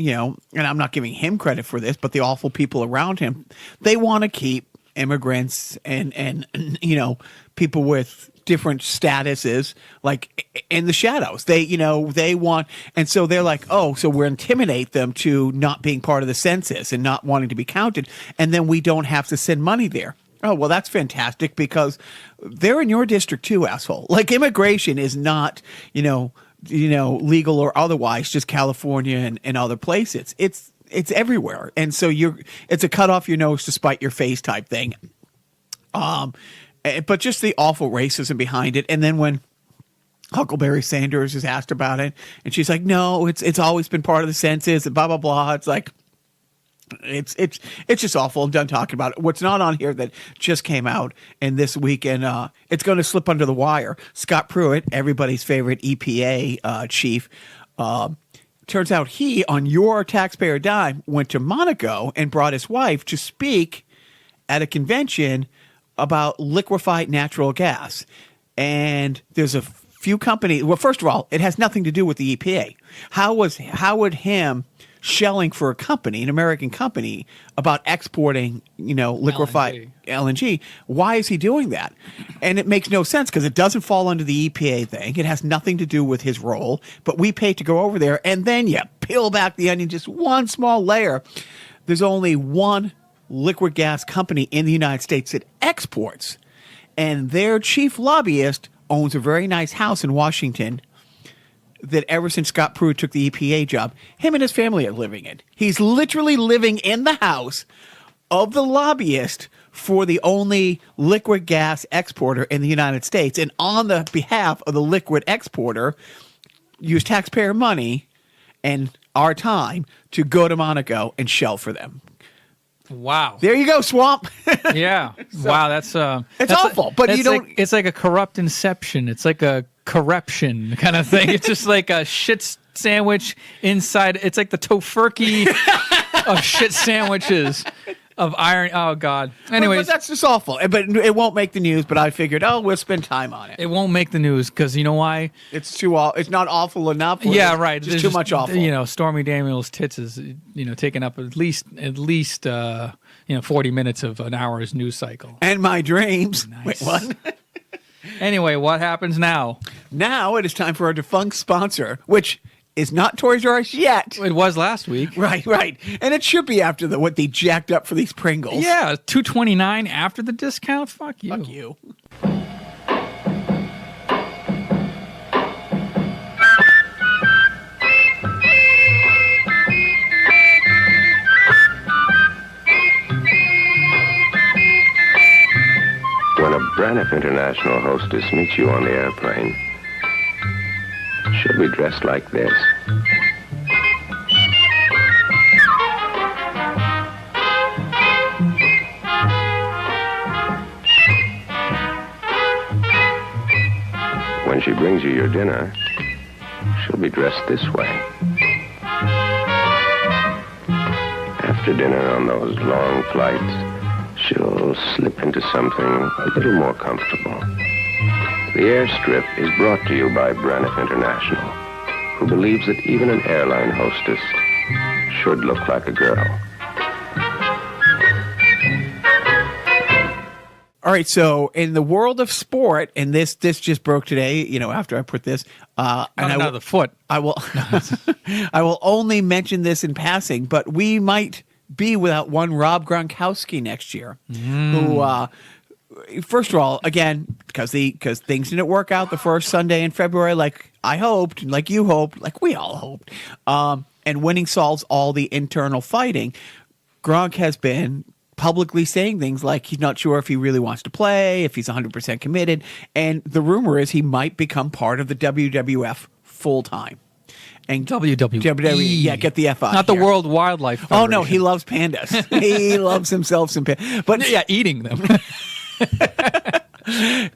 I'm not giving him credit for this, but the awful people around him, they want to keep immigrants and people with different statuses like in the shadows. They want, and so they're like, oh, so we're intimidate them to not being part of the census and not wanting to be counted, and then we don't have to send money there. Oh, well, that's fantastic because they're in your district too, asshole. Like immigration is not legal or otherwise, just California and other places. It's everywhere, and so it's a cut off your nose to spite your face type thing. But just the awful racism behind it. And then when Huckleberry Sanders is asked about it, and she's like, no, it's always been part of the census and blah, blah, blah. It's like, it's just awful. I'm done talking about it. What's not on here that just came out and this week, and it's going to slip under the wire. Scott Pruitt, everybody's favorite EPA chief, Turns out he, on your taxpayer dime, went to Monaco and brought his wife to speak at a convention about liquefied natural gas. And there's a few companies. Well, first of all, it has nothing to do with the EPA. How would him shelling for a company, an American company, about exporting, liquefied LNG? Why is he doing that? And it makes no sense because it doesn't fall under the EPA thing. It has nothing to do with his role, but we pay to go over there. And then you peel back the onion just one small layer. There's only one liquid gas company in the United States that exports, and their chief lobbyist owns a very nice house in Washington that ever since Scott Pruitt took the EPA job, him and his family are living in. He's literally living in the house of the lobbyist for the only liquid gas exporter in the United States. And on the behalf of the liquid exporter, use taxpayer money and our time to go to Monaco and shell for them. Wow. There you go, Swamp. Yeah. Wow, that's it's awful, but you don't. It's like a corrupt inception. It's like a corruption kind of thing. It's just like a shit sandwich inside. It's like the tofurkey of shit sandwiches of iron. Oh God. Anyways, but that's just awful. But it won't make the news. But I figured, we'll spend time on it. It won't make the news because you know why? It's too. It's not awful enough. Yeah, right. Just too much awful. Stormy Daniels' tits is taking up at least 40 minutes of an hour's news cycle. And my dreams. Nice. Wait, what? Anyway, what happens now? Now it is time for our defunct sponsor, which is not Toys R Us yet. It was last week. Right. And it should be after what they jacked up for these Pringles. Yeah, $2.29 after the discount. Fuck you. Fuck you. When a Braniff International hostess meets you on the airplane, she'll be dressed like this. When she brings you your dinner, she'll be dressed this way. After dinner on those long flights, she'll slip into something a little more comfortable. The airstrip is brought to you by Braniff International, who believes that even an airline hostess should look like a girl. All right, so in the world of sport, and this just broke today, after I put this, Another foot. I will I will only mention this in passing, but we might be without one Rob Gronkowski next year, who, first of all, again, because things didn't work out the first Sunday in February like I hoped, like you hoped, like we all hoped, and winning solves all the internal fighting. Gronk has been publicly saying things like he's not sure if he really wants to play, if he's 100% committed, and the rumor is he might become part of the WWF full-time. And WWE. Yeah, get the F out. Not here. The World Wildlife Federation. Oh no, he loves pandas. He loves himself some pandas. But yeah, eating them.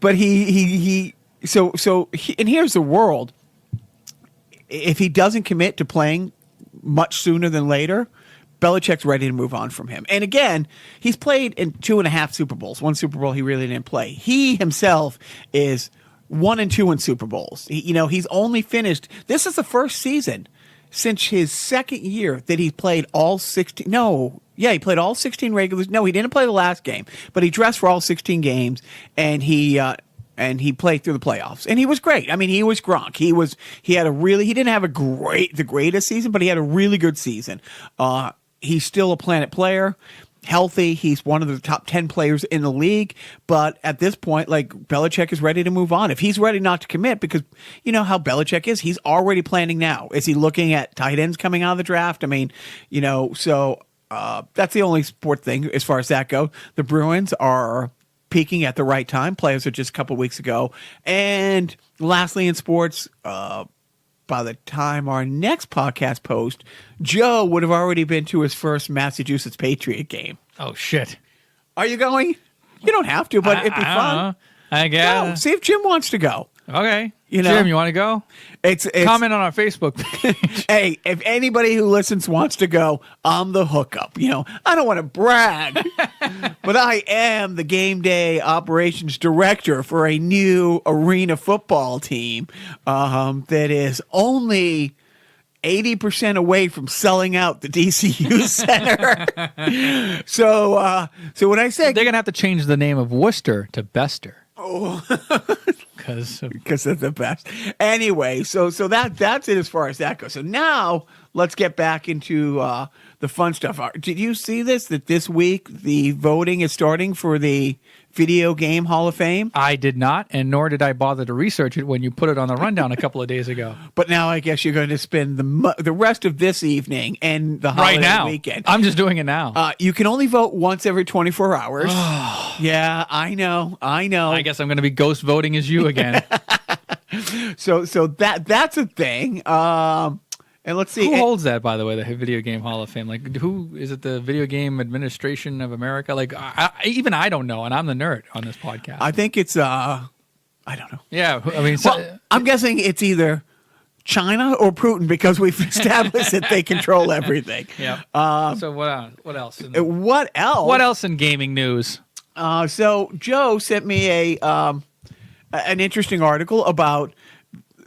But and here's the world. If he doesn't commit to playing much sooner than later, Belichick's ready to move on from him. And again, he's played in 2.5 Super Bowls. One Super Bowl he really didn't play. He himself is 1-2 in Super Bowls. He's only finished. This is the first season since his second year that he played all 16. No, yeah, he played all 16 regulars. No, he didn't play the last game, but he dressed for all 16 games, and he played through the playoffs, and he was great. I mean, he was Gronk. He didn't have the greatest season, but he had a really good season. He's still a Planet player. Healthy. He's one of the top 10 players in the league. But at this point, Belichick is ready to move on. If he's ready not to commit, because you know how Belichick is, he's already planning now. Is he looking at tight ends coming out of the draft? I mean, so that's the only sport thing as far as that goes. The Bruins are peaking at the right time. Players are just a couple weeks ago. And lastly in sports, by the time our next podcast post, Joe would have already been to his first Massachusetts Patriot game. Oh, shit. Are you going? You don't have to, but it'd be fun. I guess. Go. See if Jim wants to go. Okay. You know? Jim, you want to go? It's Comment on our Facebook page. Hey, if anybody who listens wants to go, I'm the hookup. You know, I don't want to brag, but I am the game day operations director for a new arena football team that is only 80% away from selling out the DCU Center. So when I say They're going to have to change the name of Worcester to Bester. oh, Because of the best. Anyway, so that's it as far as that goes. So now let's get back into the fun stuff. Did you see this? That this week the voting is starting for the Video Game Hall of Fame? I did not, and nor did I bother to research it when you put it on the rundown a couple of days ago. But now I guess you're going to spend the rest of this evening and the holiday Right now. weekend. I'm just doing it now. You can only vote once every 24 hours. Yeah, I know. I guess I'm going to be ghost voting as you again. So that's a thing. And let's see. Who holds that, by the way, the Video Game Hall of Fame? Like, who is it? The Video Game Administration of America? Like, even I don't know, and I'm the nerd on this podcast. I think it's I don't know. Yeah, I mean, Well, I'm guessing it's either China or Putin because we've established that they control everything. yeah. So what else? What else? What else? What else in gaming news? So Joe sent me an interesting article about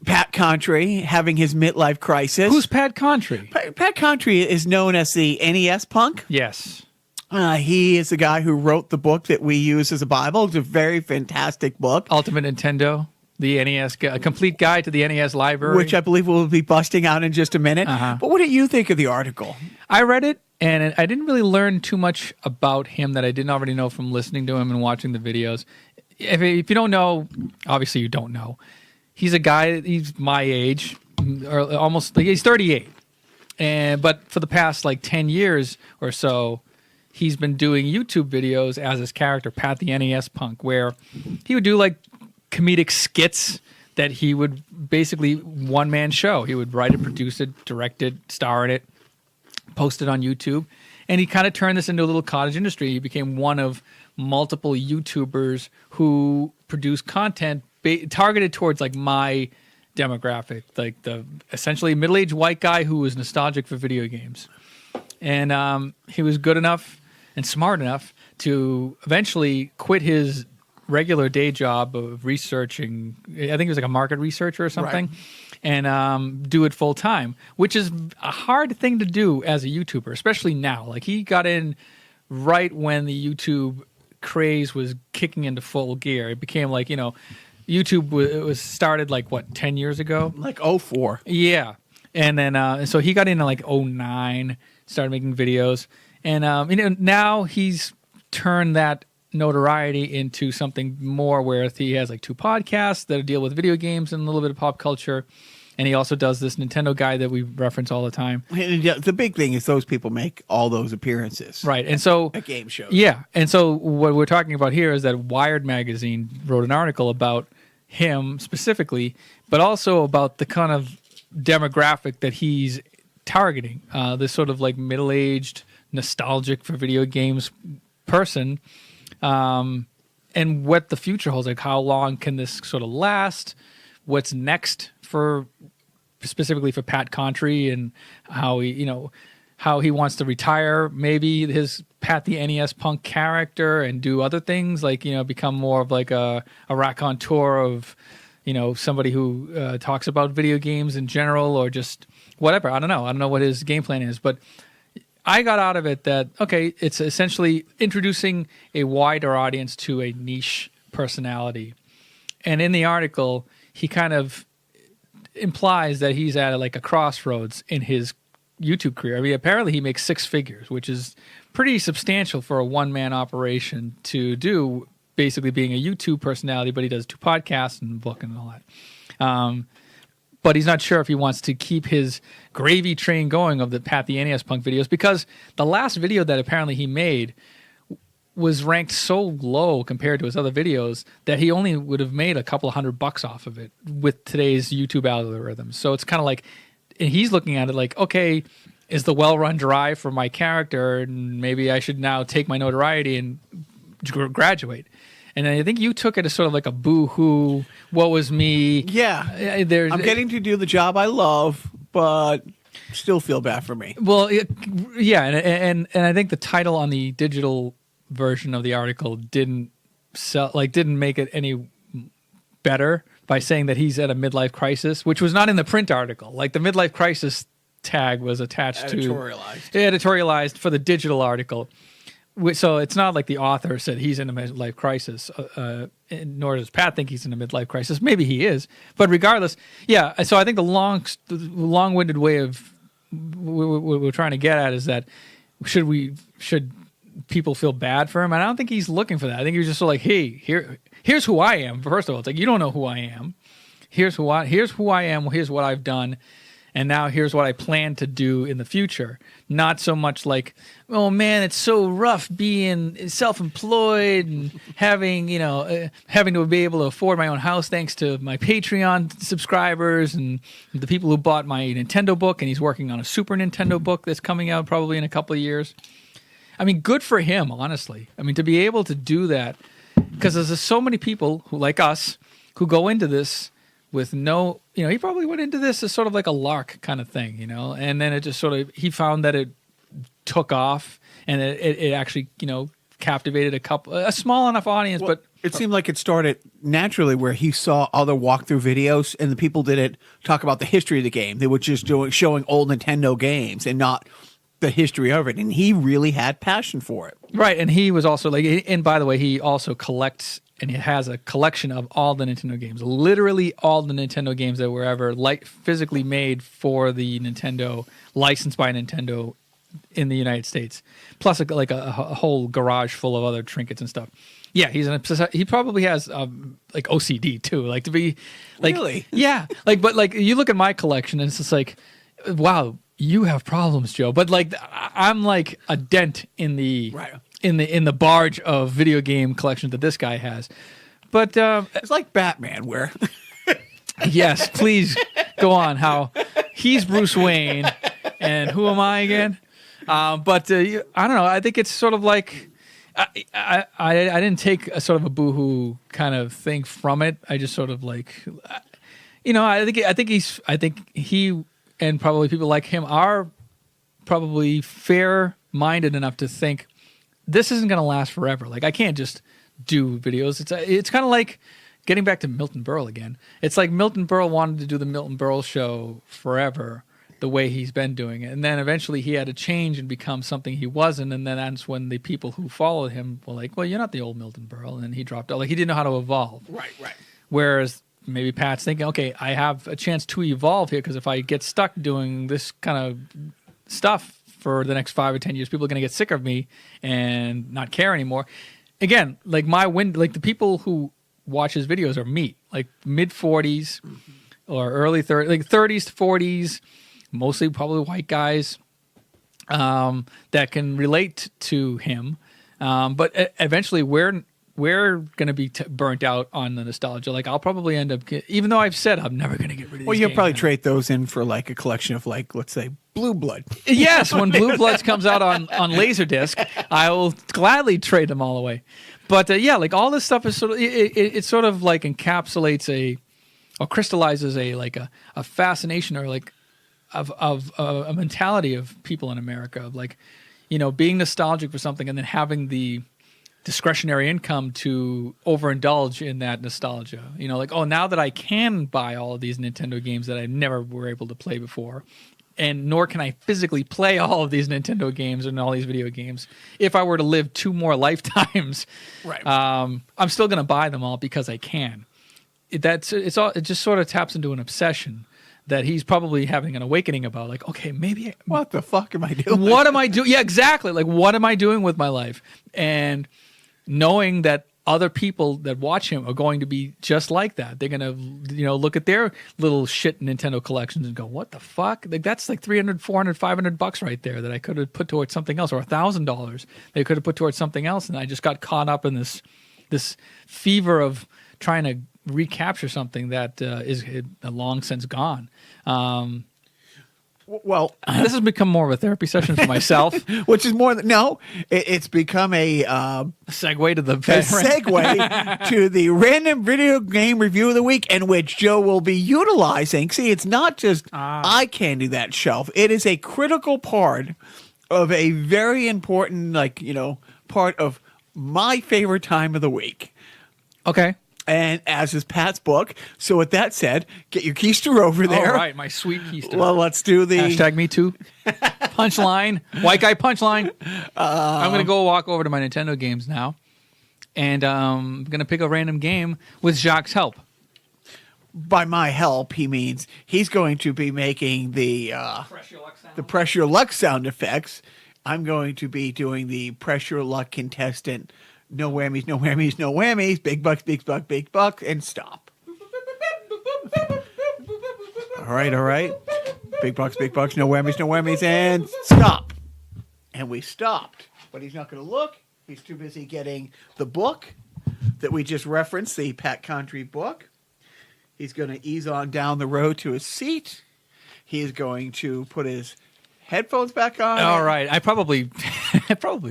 Pat Contry having his midlife crisis. Who's Pat Contry? Pat Contry is known as the NES punk. Yes. He is the guy who wrote the book that we use as a Bible. It's a very fantastic book. Ultimate Nintendo, the NES, a complete guide to the NES library. Which I believe we'll be busting out in just a minute. But what do you think of the article? I read it, and I didn't really learn too much about him that I didn't already know from listening to him and watching the videos. If you don't know, obviously you don't know. He's a guy, he's my age, or almost, he's 38. But for the past 10 years or so, he's been doing YouTube videos as his character, Pat the NES Punk, where he would do comedic skits that he would basically one-man show. He would write it, produce it, direct it, star in it, post it on YouTube. And he kind of turned this into a little cottage industry. He became one of multiple YouTubers who produce content targeted towards my demographic, the essentially middle-aged white guy who was nostalgic for video games. And he was good enough and smart enough to eventually quit his regular day job of researching. I think he was a market researcher or something, right. And do it full time, which is a hard thing to do as a YouTuber, especially now. He got in right when the YouTube craze was kicking into full gear. It became YouTube was started 10 years ago? 04. Yeah. And then so he got in 09, started making videos. And now he's turned that notoriety into something more where he has 2 podcasts that deal with video games and a little bit of pop culture. And he also does this Nintendo guy that we reference all the time. And the big thing is those people make all those appearances. Right. And so at game shows. Yeah. And so what we're talking about here is that Wired magazine wrote an article about him specifically, but also about the kind of demographic that he's targeting. This sort of middle-aged, nostalgic for video games person, and what the future holds. How long can this sort of last? What's next specifically for Pat Contry, and how he wants to retire, maybe his Pat the NES Punk character, and do other things become more of a raconteur of somebody who talks about video games in general, or just whatever. I don't know what his game plan is, but I got out of it that it's essentially introducing a wider audience to a niche personality. And in the article, he kind of implies that he's at a crossroads in his YouTube career. I mean, apparently he makes 6 figures, which is pretty substantial for a one-man operation to do, basically being a YouTube personality, but he does 2 podcasts and a book and all that. But he's not sure if he wants to keep his gravy train going of the Pat the NES Punk videos, because the last video that apparently he made was ranked so low compared to his other videos that he only would have made a couple of $100 off of it with today's YouTube algorithms. So it's kind of and he's looking at it is the well-run dry for my character, and maybe I should now take my notoriety and graduate. And I think you took it as sort of like a boo-hoo, woe is me. Yeah. I'm getting to do the job I love, but still feel bad for me. Well, yeah, and I think the title on the digital version of the article didn't make it any better by saying that he's at a midlife crisis, which was not in the print article. Like the midlife crisis tag was attached editorialized for the digital article. So it's not like the author said he's in a midlife crisis, nor does Pat think he's in a midlife crisis. Maybe he is, but regardless, yeah. So I think the long-winded way of what we're trying to get at is that should people feel bad for him? And I don't think he's looking for that. I think he was just sort of like, hey, here's who I am. First of all, it's like you don't know who I am. Here's who I am. Here's what I've done. And now here's what I plan to do in the future. Not so much like, oh man, it's so rough being self-employed and having to be able to afford my own house thanks to my Patreon subscribers and the people who bought my Nintendo book. And he's working on a Super Nintendo book that's coming out probably in a couple of years. I mean, good for him, honestly. I mean, to be able to do that, because there's so many people who, like us, who go into this with no, he probably went into this as sort of like a lark kind of thing, and then it just sort of, he found that it took off and it actually, captivated a small enough audience, but it seemed like it started naturally where he saw other walkthrough videos and the people didn't talk about the history of the game. They were just showing old Nintendo games and not the history of it. And he really had passion for it. Right. And he was also like, and by the way, he also collects and he has a collection of all the Nintendo games, literally all the Nintendo games that were ever physically made for the Nintendo, licensed by Nintendo in the United States, plus a whole garage full of other trinkets and stuff. Yeah, he probably has like OCD too, like to be like, really? Yeah, but you look at my collection and it's just like, wow, you have problems, Joe. But like I'm like a dent in the in the barge of video game collection that this guy has. But it's like Batman, where yes, please go on. How he's Bruce Wayne, and who am I again? But I don't know. I think it's sort of like I didn't take a sort of a boohoo kind of thing from it. I just sort of like, I think he and probably people like him are probably fair-minded enough to think this isn't going to last forever. Like I can't just do videos. It's kind of like getting back to Milton Berle again. It's like Milton Berle wanted to do the Milton Berle show forever, the way he's been doing it. And then eventually he had to change and become something he wasn't. And then that's when the people who followed him were like, well, you're not the old Milton Berle. And then he dropped out. Like he didn't know how to evolve. Right. Whereas maybe Pat's thinking, okay, I have a chance to evolve here because if I get stuck doing this kind of stuff for the next 5 or 10 years, people are going to get sick of me and not care anymore. Again, like the people who watch his videos are me, like mid 40s or early 30s, like 30s to 40s, mostly probably white guys that can relate to him. But eventually we're going to be burnt out on the nostalgia. Like I'll probably end up, even though I've said I'm never going to get rid of these Well, you'll games probably now. trade those in for like a collection of like, let's say, Blue Blood. Yes, when Blue Bloods comes out on Laserdisc, I will gladly trade them all away. But yeah, like all this stuff is sort of it sort of like encapsulates or crystallizes a fascination or like of a mentality of people in America of like, being nostalgic for something and then having the discretionary income to overindulge in that nostalgia. Like, oh, now that I can buy all of these Nintendo games that I never were able to play before, and nor can I physically play all of these Nintendo games and all these video games. If I were to live 2 more lifetimes, right. I'm still going to buy them all because I can. It just sort of taps into an obsession that he's probably having an awakening about. Like, okay, maybe what the fuck am I doing? What am I doing? Yeah, exactly. Like, what am I doing with my life? And knowing that other people that watch him are going to be just like that. They're going to, look at their little shit Nintendo collections and go, what the fuck? Like, that's like $300, $400, $500 right there that I could have put towards something else, or $1,000 they could have put towards something else. And I just got caught up in this fever of trying to recapture something that is long since gone. Well, This has become more of a therapy session for myself. which is more than no. It's become a Segue to the segue to the random video game review of the week, in which Joe will be utilizing. See, it's not just eye candy, that shelf. It is a critical part of a very important, part of my favorite time of the week. Okay. And as is Pat's book. So with that said, get your keister over there. All right, my sweet keister. Well, let's do the Hashtag me too. Punchline. White guy punchline. I'm going to go walk over to my Nintendo games now. And I'm going to pick a random game with Jacques' help. By my help, he means he's going to be making the pressure luck sound effects. I'm going to be doing the pressure luck contestant. No whammies, no whammies, no whammies. Big bucks, big bucks, and stop. All right. Big bucks, no whammies, and stop. And we stopped. But he's not going to look. He's too busy getting the book that we just referenced, the Pat Country book. He's going to ease on down the road to his seat. He's going to put his headphones back on. All right. I probably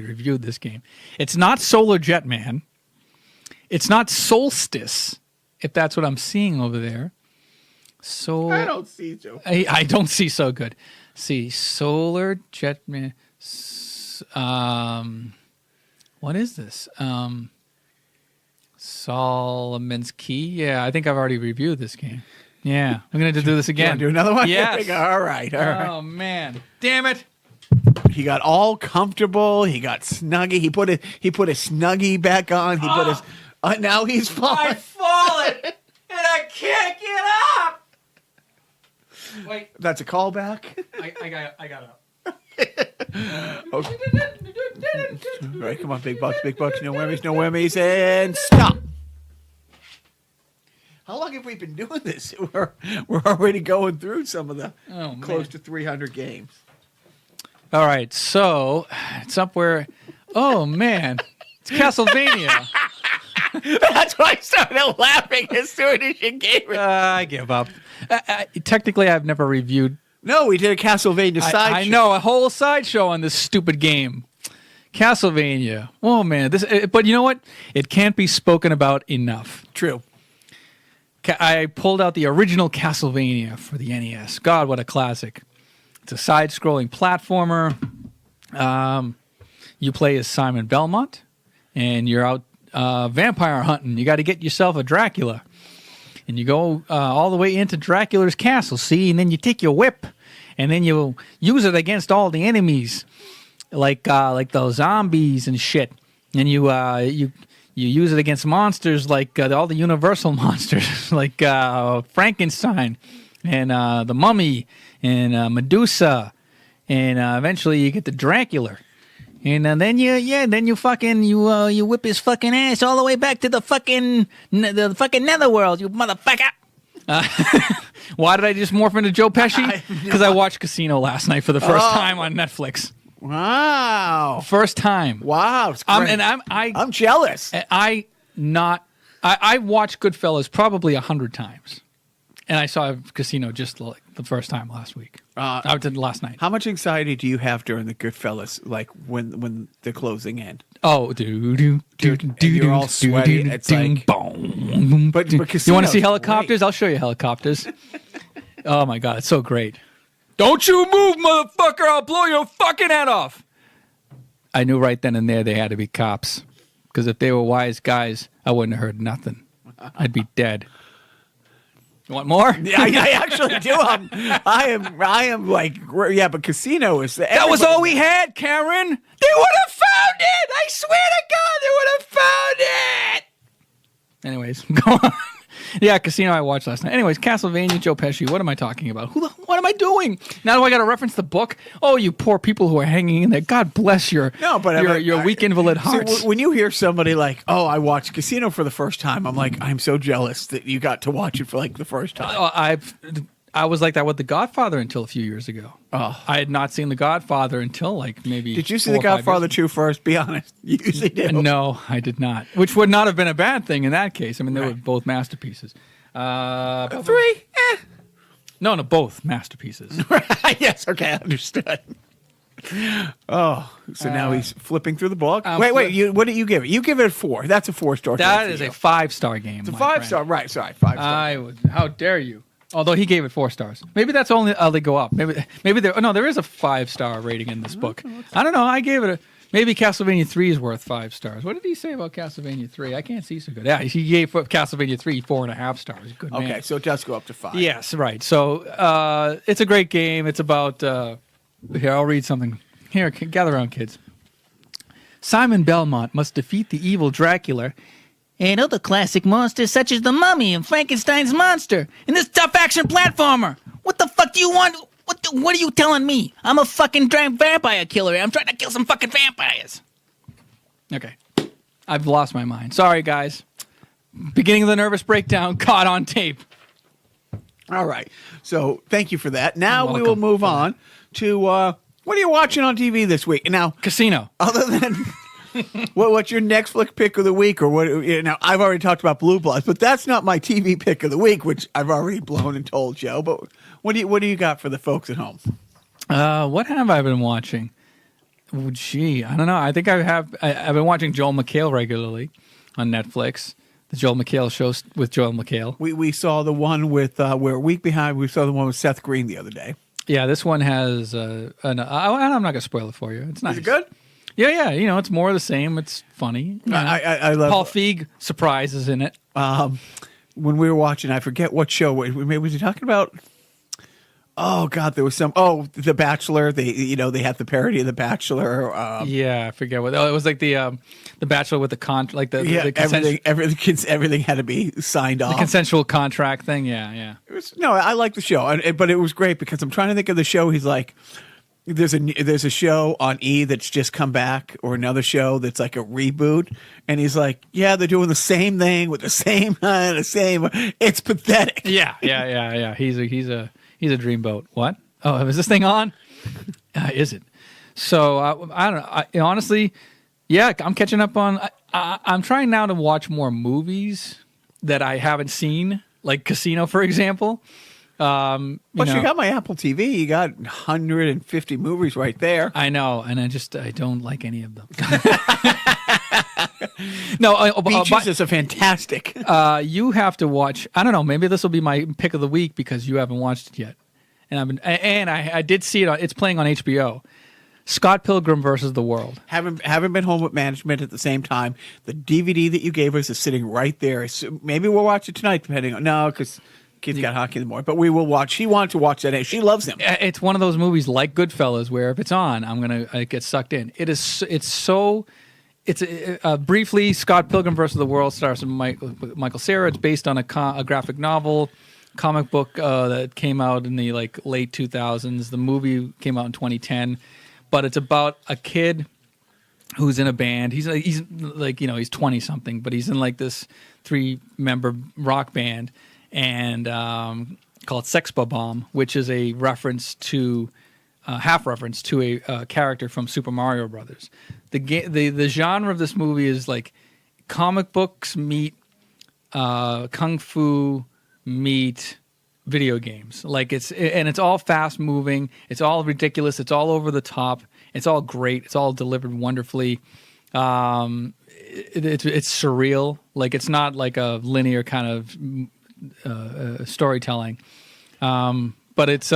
reviewed this game. It's not Solar Jetman. It's not Solstice, if that's what I'm seeing over there. I don't see so. I don't see so good. See, Solar Jetman. What is this? Solomon's Key. Yeah, I think I've already reviewed this game. Yeah, I'm going to do this again. Do another one? Yes. All right. Oh, man. Damn it. He got all comfortable. He got snuggy. He put a snuggie back on. He put his. Now he's falling. I've fallen, and I can't get up. Wait. That's a callback. I got up. Okay. All right, come on, big bucks, no whammies, and stop. How long have we been doing this? We're already going through some of the close to 300 games. All right, so it's up where. Oh man, it's Castlevania. That's why I started laughing as soon as you gave it. I give up. Technically, I've never reviewed. No, we did a Castlevania sideshow. I know, a whole sideshow on this stupid game. Castlevania. Oh man, but you know what? It can't be spoken about enough. True. I pulled out the original Castlevania for the NES. God, what a classic. It's a side-scrolling platformer. You play as Simon Belmont, and you're out vampire hunting. You got to get yourself a Dracula. And you go all the way into Dracula's castle, see? And then you take your whip, and then you use it against all the enemies, like those zombies and shit. And you use it against monsters like all the Universal monsters, like Frankenstein and the Mummy and Medusa, and eventually you get the Dracula, and then you whip his fucking ass all the way back to the fucking netherworld, you motherfucker. Why did I just morph into Joe Pesci? Because I watched Casino last night for the first time on Netflix. Wow. First time. Wow. It's great. I'm jealous. I watched Goodfellas probably 100 times. And I saw Casino just like the first time last week. I did last night. How much anxiety do you have during the Goodfellas, like when the closing end? Oh, you're all sweaty. It's like, boom. But you want to see helicopters? Great. I'll show you helicopters. Oh my God, it's so great. Don't you move, motherfucker! I'll blow your fucking head off. I knew right then and there they had to be cops, because if they were wise guys, I wouldn't have heard nothing. I'd be dead. You want more? Yeah, I actually do. I am like, yeah, but Casino is... That was all we had, Karen. They would have found it. I swear to God, they would have found it. Anyways, go on. Yeah, Casino I watched last night. Anyways, Castlevania, Joe Pesci. What am I talking about? What am I doing? Now do I got to reference the book? Oh, you poor people who are hanging in there. God bless your weak invalid hearts. See, when you hear somebody like, "Oh, I watched Casino for the first time," I'm like, I'm so jealous that you got to watch it for like the first time. I was like that with The Godfather until a few years ago. Oh. I had not seen The Godfather until like maybe. Did you see The Godfather 2 first? Be honest. You usually do. No, I did not. Which would not have been a bad thing in that case. I mean, they were both masterpieces. 3? No, both masterpieces. Yes, okay, I understood. Oh, so now he's flipping through the book. Wait, what do you give it? You give it a 4. That's a 4-star. That is a 5-star game. It's a 5-star, right? Sorry, 5-star. How dare you? Although he gave it 4 stars. Maybe that's only how they go up. Maybe there is a 5-star rating in this book. I don't know. I gave it maybe Castlevania 3 is worth 5 stars. What did he say about Castlevania 3? I can't see so good. Yeah, he gave Castlevania 3 4.5 stars. Good man. Okay, so it does go up to 5. Yes, right. So it's a great game. It's about here, I'll read something. Here, gather around, kids. Simon Belmont must defeat the evil Dracula and other classic monsters such as the Mummy and Frankenstein's monster in this tough action platformer. What the fuck do you want? What are you telling me? I'm a fucking vampire killer. I'm trying to kill some fucking vampires. Okay. I've lost my mind. Sorry, guys. Beginning of the nervous breakdown caught on tape. All right. So thank you for that. Now we will move on to what are you watching on TV this week? Now, Casino. Other than what's your Netflix pick of the week, or what? Now, I've already talked about Blue Bloods, but that's not my TV pick of the week, which I've already blown and told Joe. But what do you got for the folks at home? What have I been watching? Oh, gee, I don't know. I think I've been watching Joel McHale regularly on Netflix. The Joel McHale show with Joel McHale. We saw the one with we're a week behind. We saw the one with Seth Green the other day. Yeah, this one has I'm not going to spoil it for you. It's nice. Is it good? Yeah. It's more of the same. It's funny. I love Paul Feig surprises in it. When we were watching, I forget what show. Was he talking about? Oh God, there was some. Oh, The Bachelor. They had the parody of The Bachelor. Yeah, I forget what. Oh, it was like the Bachelor with the everything had to be signed off. The consensual contract thing. Yeah. I like the show, but it was great because I'm trying to think of the show. He's like, there's a show on E that's just come back, or another show that's like a reboot, and he's like, yeah, they're doing the same thing with the same. It's pathetic. Yeah. He's a dreamboat. What? Oh, is this thing on? Is it? So I don't know. Honestly, yeah, I'm catching up on. I'm trying now to watch more movies that I haven't seen, like Casino, for example. You got my Apple TV. You got 150 movies right there. I know, and I don't like any of them. No, Beaches is a fantastic. You have to watch. I don't know. Maybe this will be my pick of the week because you haven't watched it yet. And I did see it. It's playing on HBO. Scott Pilgrim versus the World. Haven't been home with management at the same time. The DVD that you gave us is sitting right there. So maybe we'll watch it tonight, depending on because kids got hockey in the morning. But we will watch. She wanted to watch that. She loves him. It's one of those movies like Goodfellas, where if it's on, I'm gonna get sucked in. It's briefly, Scott Pilgrim versus the World stars Michael Cera. It's based on a graphic novel, comic book that came out in the late 2000s. The movie came out in 2010, but it's about a kid who's in a band. He's 20 something, but he's in like this 3-member rock band and called Sex Bomb, which is a reference to. Half reference to a character from Super Mario Brothers. The genre of this movie is like comic books meet kung fu meet video games. Like it's all fast moving. It's all ridiculous. It's all over the top. It's all great. It's all delivered wonderfully. It's surreal. Like it's not like a linear kind of storytelling, but it's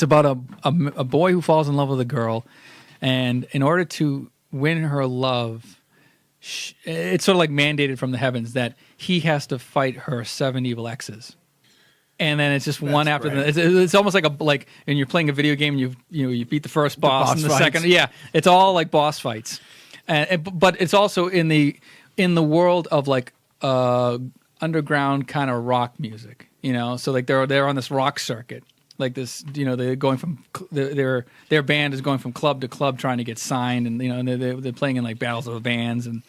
about a boy who falls in love with a girl, and in order to win her love, it's sort of like mandated from the heavens that he has to fight her 7 evil exes, and then it's just one after the. It's almost like and you're playing a video game. And you beat the first boss and the second. Yeah, it's all like boss fights, but it's also in the world of like underground kind of rock music. So like they're on this rock circuit. Like this, they're going from their band is going from club to club trying to get signed, and they're playing in like battles of the bands, and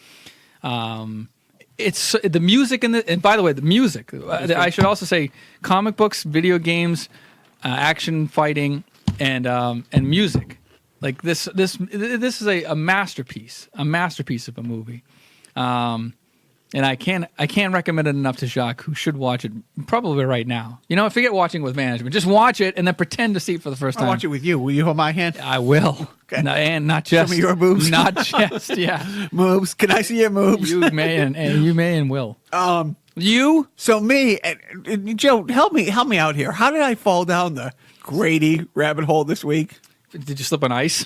it's the music and by the way, the music. I should also say comic books, video games, action fighting, and music. Like this is a masterpiece of a movie. And I can't recommend it enough to Jacques, who should watch it probably right now. Forget watching with management. Just watch it and then pretend to see it for the first time. I'll watch it with you. Will you hold my hand? I will. Okay. No, and not just Some of your moves. Not just, yeah. Moves. Can I see your moves? You may and will. You? So me, and Joe, help me out here. How did I fall down the Grady rabbit hole this week? Did you slip on ice?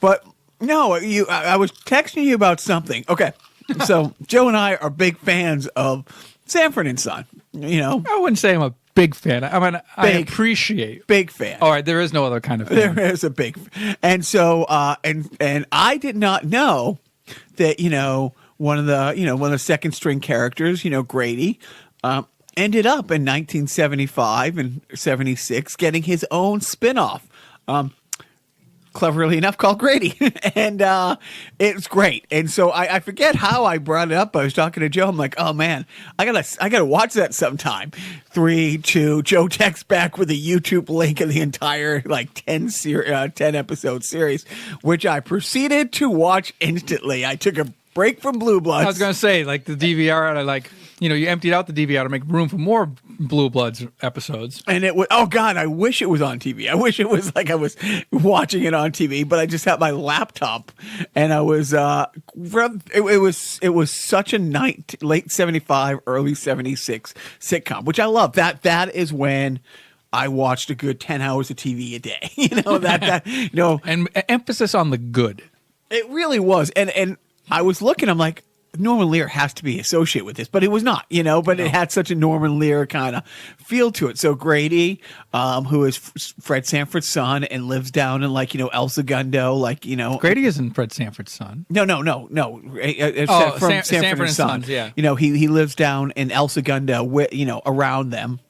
But no, I was texting you about something. Okay. So Joe and I are big fans of Sanford and Son. I wouldn't say I'm a big fan. I appreciate. Big fan. All right, there is no other kind of fan. There is a big, and so and I did not know that one of the second string characters, Grady, ended up in 1975 and 76 getting his own spinoff. Cleverly enough, called Grady, and it was great. And so I forget how I brought it up. I was talking to Joe. I'm like, oh man, I gotta watch that sometime. 3, 2. Joe texts back with a YouTube link of the entire 10 episode series, which I proceeded to watch instantly. I took a break from Blue Bloods. I was gonna say the DVR, and you emptied out the DVR to make room for more Blue Bloods episods. And it was, oh God, I wish it was on TV. I wish it was I was watching it on TV, but I just had my laptop, and I was, it was such a late 75, early 76 sitcom, which I love. That is when I watched a good 10 hours of TV a day. And emphasis on the good. It really was. And I was looking, I'm like, Norman Lear has to be associated with this, but it was not, but it had such a Norman Lear kind of feel to it. So Grady, who is Fred Sanford's son and lives down in El Segundo, Grady isn't Fred Sanford's son. No. From Sanford and Sons. Yeah. He lives down in El Segundo, around them,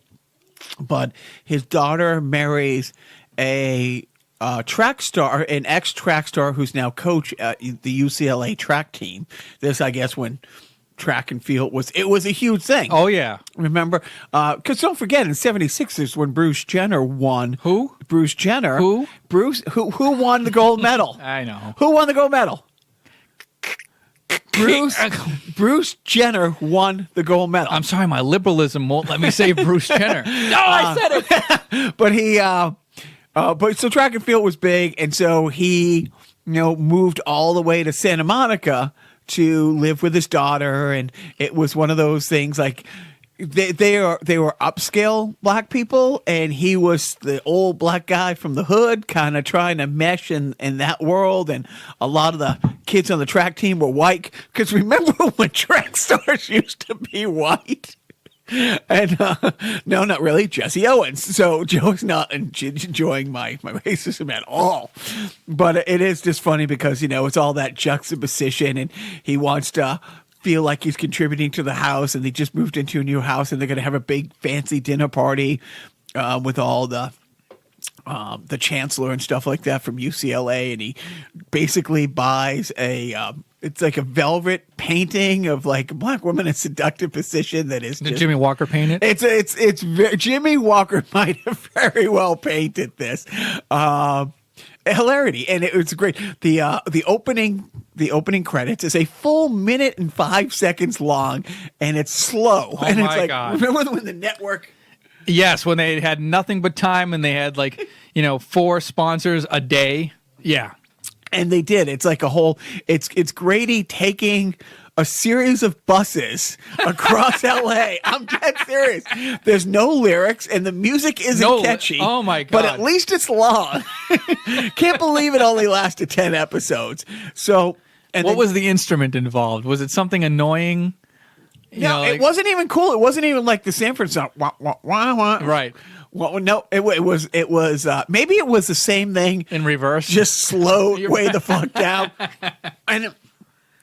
but his daughter marries a track star, an ex-track star who's now coach at the UCLA track team. This, I guess, when track and field was a huge thing. Oh, yeah. Remember? Because don't forget, in 76 is when Bruce Jenner won. Who? Bruce Jenner. Who? Who won the gold medal? I know. Who won the gold medal? Bruce Jenner won the gold medal. I'm sorry, my liberalism won't let me say Bruce Jenner. No, I said it. But he... But so track and field was big, and so he, moved all the way to Santa Monica to live with his daughter, and it was one of those things they were upscale black people, and he was the old black guy from the hood, kind of trying to mesh in that world, and a lot of the kids on the track team were white, because remember when track stars used to be white? And no, not really. Jesse Owens. So Joe's not enjoying my racism at all. But it is just funny because, it's all that juxtaposition, and he wants to feel like he's contributing to the house, and they just moved into a new house, and they're going to have a big fancy dinner party with all the chancellor and stuff like that from UCLA, and he basically buys it's like a velvet painting of a black woman in a seductive position that is. Did Jimmy Walker paint it? It's Jimmy Walker might have very well painted this. Hilarity, and it's great. The opening credits is a full minute and 5 seconds long, and it's slow. Oh, and it's my God! Remember when the network? Yes, when they had nothing but time, and they had 4 sponsors a day. Yeah. And they did. It's like a whole. It's Grady taking a series of buses across L.A. I'm dead serious. There's no lyrics, and the music isn't catchy. Oh my God! But at least it's long. Can't believe it only lasted 10 episodes. So, what was the instrument involved? Was it something annoying? It wasn't even cool. It wasn't even like the Sanford song. Wah, wah, wah, wah. Right. Well, no, it was maybe it was the same thing in reverse, just slowed way the fuck down, and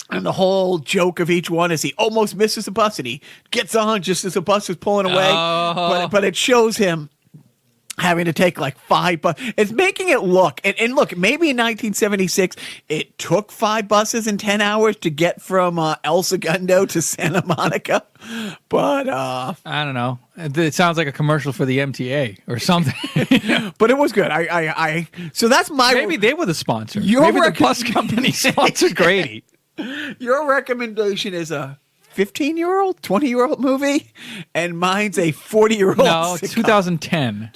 the whole joke of each one is he almost misses the bus and he gets on just as the bus is pulling away, but it shows him having to take 5 buses. It's making it look, and look, maybe in 1976, it took 5 buses in 10 hours to get from El Segundo to Santa Monica. But I don't know. It sounds like a commercial for the MTA or something. But it was good. So that's my. Maybe they were the sponsor. Maybe the bus company sponsored Grady. Your recommendation is a 15-year-old, 20-year-old movie, and mine's a 40-year-old. No, it's 2010.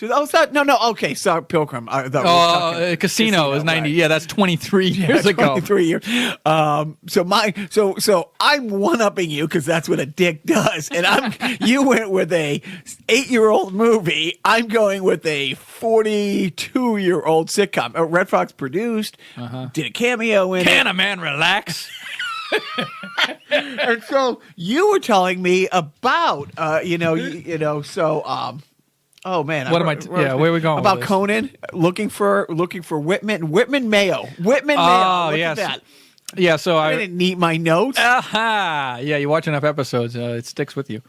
No. Okay, sorry, Pilgrim. Casino is 90. Right. Yeah, that's 23 years ago. 23 years. So I'm one-upping you because that's what a dick does. And you went with a 8-year-old movie. I'm going with a 42-year-old sitcom. Red Fox produced, did a cameo in it. Can a man relax? And so you were telling me about, oh man, what am I? Where are we going? About Conan looking for Whitman Mayo. Oh, yes. At that. Yeah, so I didn't need my notes. Aha! Yeah, you watch enough episodes, it sticks with you.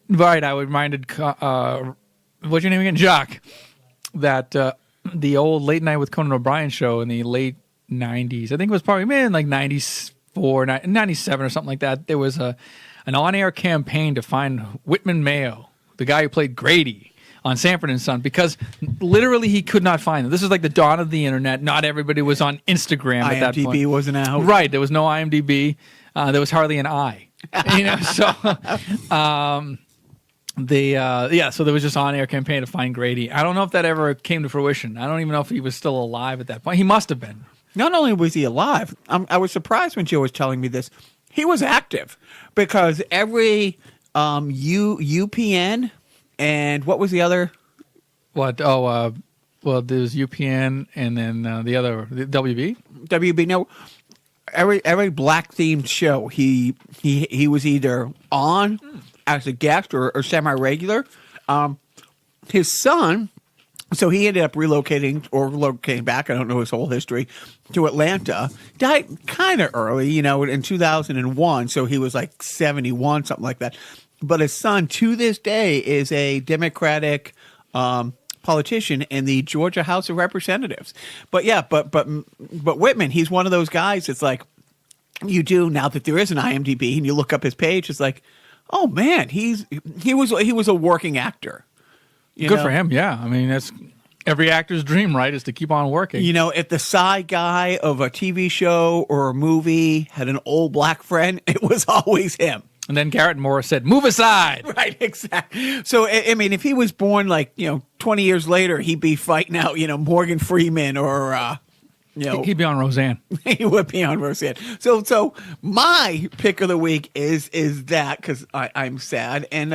Right, I reminded, what's your name again? Jacques. That the old Late Night with Conan O'Brien show in the late 90s, I think it was probably like 94, 97 or something like that. There was an on-air campaign to find Whitman Mayo, the guy who played Grady on Sanford and Son, because literally he could not find him. This is like the dawn of the internet. Not everybody was on Instagram at that point. IMDb wasn't out. Right, there was no IMDb. There was hardly an I. So so there was just on-air campaign to find Grady. I don't know if that ever came to fruition. I don't even know if he was still alive at that point. He must have been. Not only was he alive, I was surprised when Joe was telling me this. He was active because every UPN and what was the other? What? Oh, well, there's UPN and then the other WB. WB. No, every black themed show he was either on as a guest or semi regular. His son. So he ended up relocating back. I don't know his whole history to Atlanta. Died kind of early, in 2001. So he was like 71, something like that. But his son, to this day, is a Democratic politician in the Georgia House of Representatives. But yeah, but Whitman, he's one of those guys. It's like you do now that there is an IMDb, and you look up his page. It's like, oh man, he was a working actor. Good for him, yeah. I mean, that's every actor's dream, right, is to keep on working. If the side guy of a TV show or a movie had an old black friend, it was always him. And then Garrett Morris said, move aside. Right, exactly. So, I mean, if he was born 20 years later, he'd be fighting out, Morgan Freeman or... He'd be on Roseanne. He would be on Roseanne. So my pick of the week is that because I'm sad and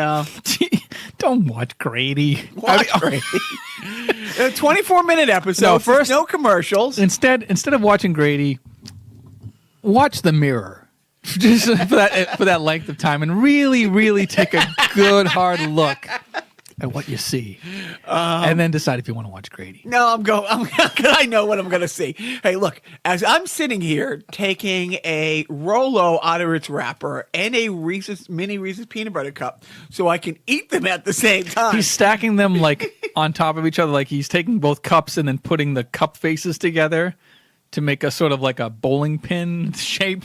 don't watch Grady. Watch Grady. A 24-minute episode. No, first, no commercials. Instead of watching Grady, watch The Mirror just for that length of time and really, really take a good hard look at what you see, and then decide if you want to watch Grady. No, I know what I'm going to see. Hey, look, as I'm sitting here taking a Rolo out of its wrapper and a mini Reese's peanut butter cup so I can eat them at the same time. He's stacking them on top of each other, like he's taking both cups and then putting the cup faces together to make a sort of like a bowling pin shape.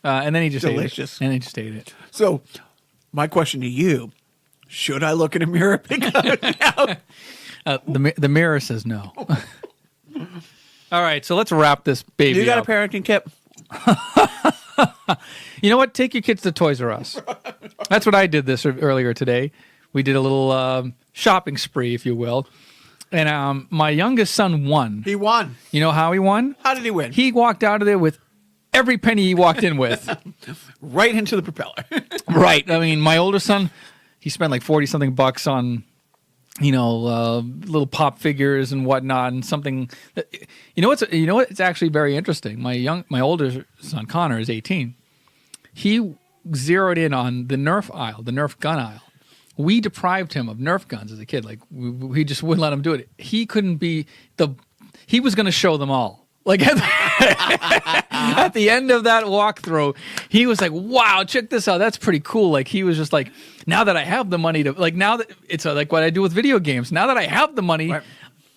And then he just delicious. Ate it. And he just ate it. So, my question to you. Should I look in a mirror? The mirror says no. All right, so let's wrap this baby up. You got a parenting tip? You know what? Take your kids to Toys R Us. That's what I did earlier today. We did a little shopping spree, if you will. And my youngest son won. He won. You know how he won? How did he win? He walked out of there with every penny he walked in with. Right into the propeller. Right. I mean, my older son... He spent like $40-something on, little pop figures and whatnot, and something. It's actually very interesting. My older son Connor is 18. He zeroed in on the Nerf aisle, the Nerf gun aisle. We deprived him of Nerf guns as a kid. Like we just wouldn't let him do it. He couldn't be He was going to show them all. Like at the end of that walkthrough, he was like, wow, check this out. That's pretty cool. Like he was just like, now that I have the money now that it's like what I do with video games. Now that I have the money, right.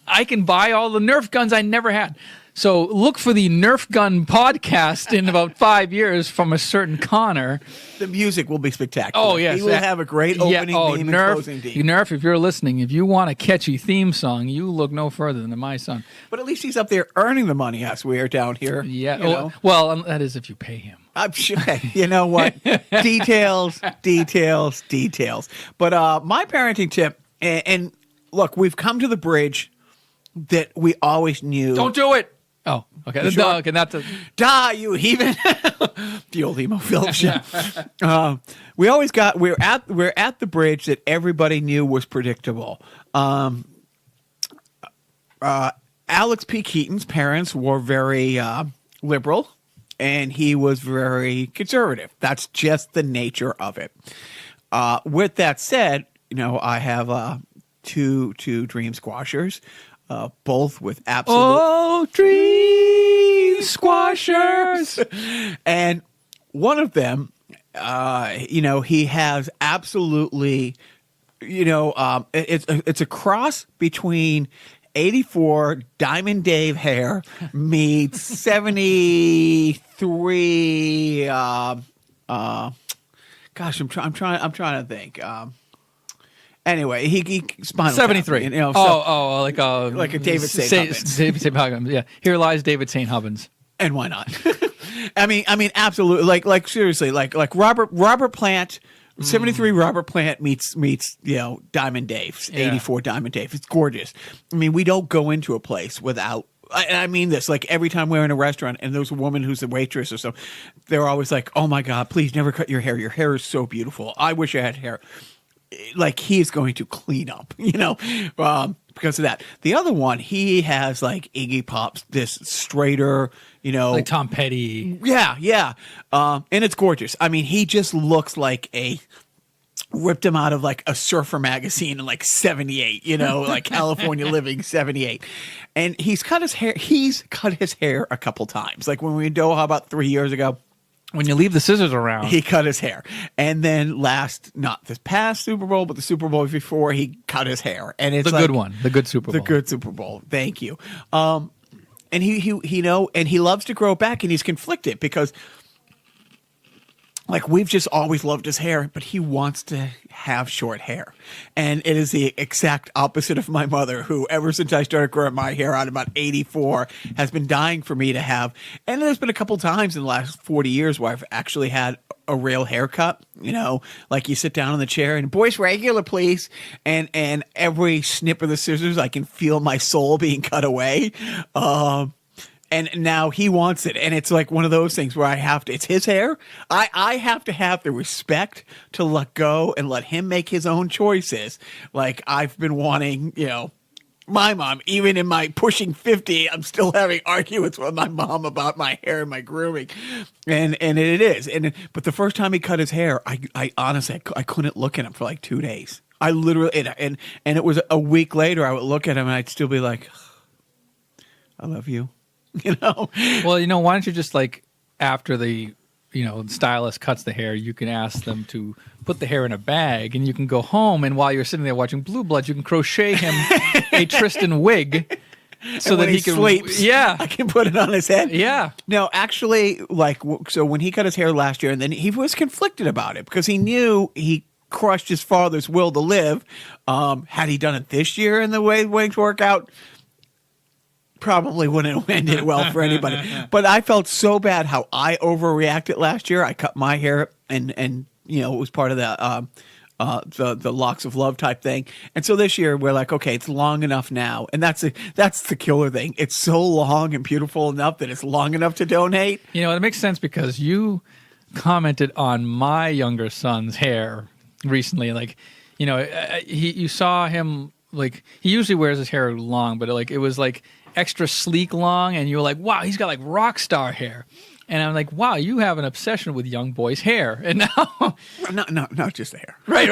I can buy all the Nerf guns I never had. So look for the Nerf Gun podcast in about 5 years from a certain Connor. The music will be spectacular. Oh, yes. He will have a great opening theme and closing theme. Nerf, if you're listening, if you want a catchy theme song, you look no further than my son. But at least he's up there earning the money as we are down here. Yeah. you know? Well, that is if you pay him. I'm sure. You know what? Details. But my parenting tip, and look, we've come to the bridge that we always knew. Don't do it. Oh, okay. You sure? No, okay, not to. Die, you heathen! The old emo Phillips show. We're at the bridge that everybody knew was predictable. Alex P. Keaton's parents were very liberal, and he was very conservative. That's just the nature of it. With that said, I have two dream squashers. Both with absolute dream squashers, and one of them, he has absolutely, it's a cross between 84 Diamond Dave hair meets 73. Gosh, I'm trying to think. Anyway, he Spinal 73. Tap, like a David St. Hubbins. David St. Hubbins. Yeah, here lies David St. Hubbins. And why not? I mean, absolutely. Like seriously, like Robert Plant. 73 Robert Plant meets Diamond Dave's 84 Diamond Dave. It's gorgeous. I mean, we don't go into a place without. I mean this, like every time we're in a restaurant and there's a woman who's a waitress or so, they're always like, "Oh my God, please never cut your hair. Your hair is so beautiful. I wish I had hair." Like he is going to clean up, because of that. The other one, he has like Iggy Pop's this straighter, like Tom Petty. Yeah. And it's gorgeous. I mean, he just looks like ripped him out of like a surfer magazine in like 78, like California Living 78. And he's cut his hair a couple times. Like when we were in Doha about 3 years ago. When you leave the scissors around. He cut his hair. And then not this past Super Bowl, but the Super Bowl before, he cut his hair. And it's the good one. The good Super Bowl. The good Super Bowl. Thank you. And he loves to grow back, and he's conflicted because like we've just always loved his hair, but he wants to have short hair. And it is the exact opposite of my mother, who ever since I started growing my hair out about 84 has been dying for me to have. And there's been a couple times in the last 40 years where I've actually had a real haircut, like you sit down in the chair and boys regular, please. And every snip of the scissors, I can feel my soul being cut away. And now he wants it. And it's like one of those things where it's his hair. I have to have the respect to let go and let him make his own choices. Like I've been wanting, my mom, even in my pushing 50, I'm still having arguments with my mom about my hair and my grooming. And it is. But the first time he cut his hair, I honestly, I couldn't look at him for like 2 days. I literally, and it was a week later, I would look at him and I'd still be like, I love you. Well, why don't you just like after the stylist cuts the hair, you can ask them to put the hair in a bag, and you can go home, and while you're sitting there watching Blue Bloods, you can crochet him a Tristan wig so that he can sleeps. Yeah, I can put it on his head. Yeah. No, actually, so when he cut his hair last year, and then he was conflicted about it because he knew he crushed his father's will to live. Had he done it this year and the way things work out, probably wouldn't have ended well for anybody. But I felt so bad how I overreacted last year. I cut my hair and it was part of the locks of love type thing. And so this year we're like, okay, it's long enough now. And that's the killer thing. It's so long and beautiful enough that it's long enough to donate. It makes sense because you commented on my younger son's hair recently. Like, you saw him, like, he usually wears his hair long, but it was like extra sleek long, and you were like, wow, he's got like rock star hair. And I'm like, wow, you have an obsession with young boys' hair. And now not just the hair. Right.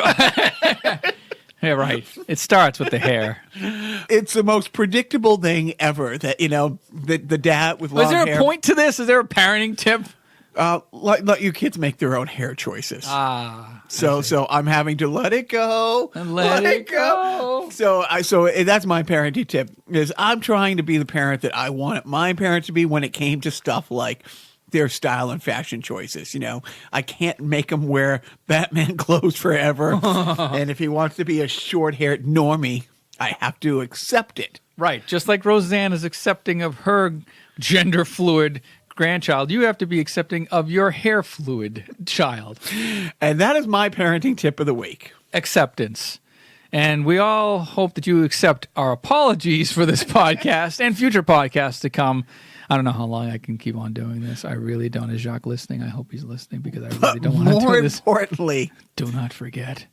Yeah, right. It starts with the hair. It's the most predictable thing ever that, the dad with long hair. Is there a point to this? Is there a parenting tip? Let you kids make their own hair choices. So I'm having to let it go. And let it go. So that's my parenting tip, is I'm trying to be the parent that I wanted my parents to be when it came to stuff like their style and fashion choices. You know, I can't make him wear Batman clothes forever. And if he wants to be a short-haired normie, I have to accept it. Right. Just like Roseanne is accepting of her gender fluid grandchild, you have to be accepting of your hair fluid child. And that is my parenting tip of the week. Acceptance. And we all hope that you accept our apologies for this podcast and future podcasts to come. I don't know how long I can keep on doing this. I really don't. Is Jacques listening? I hope he's listening, because I really don't want to do this. More importantly, do not forget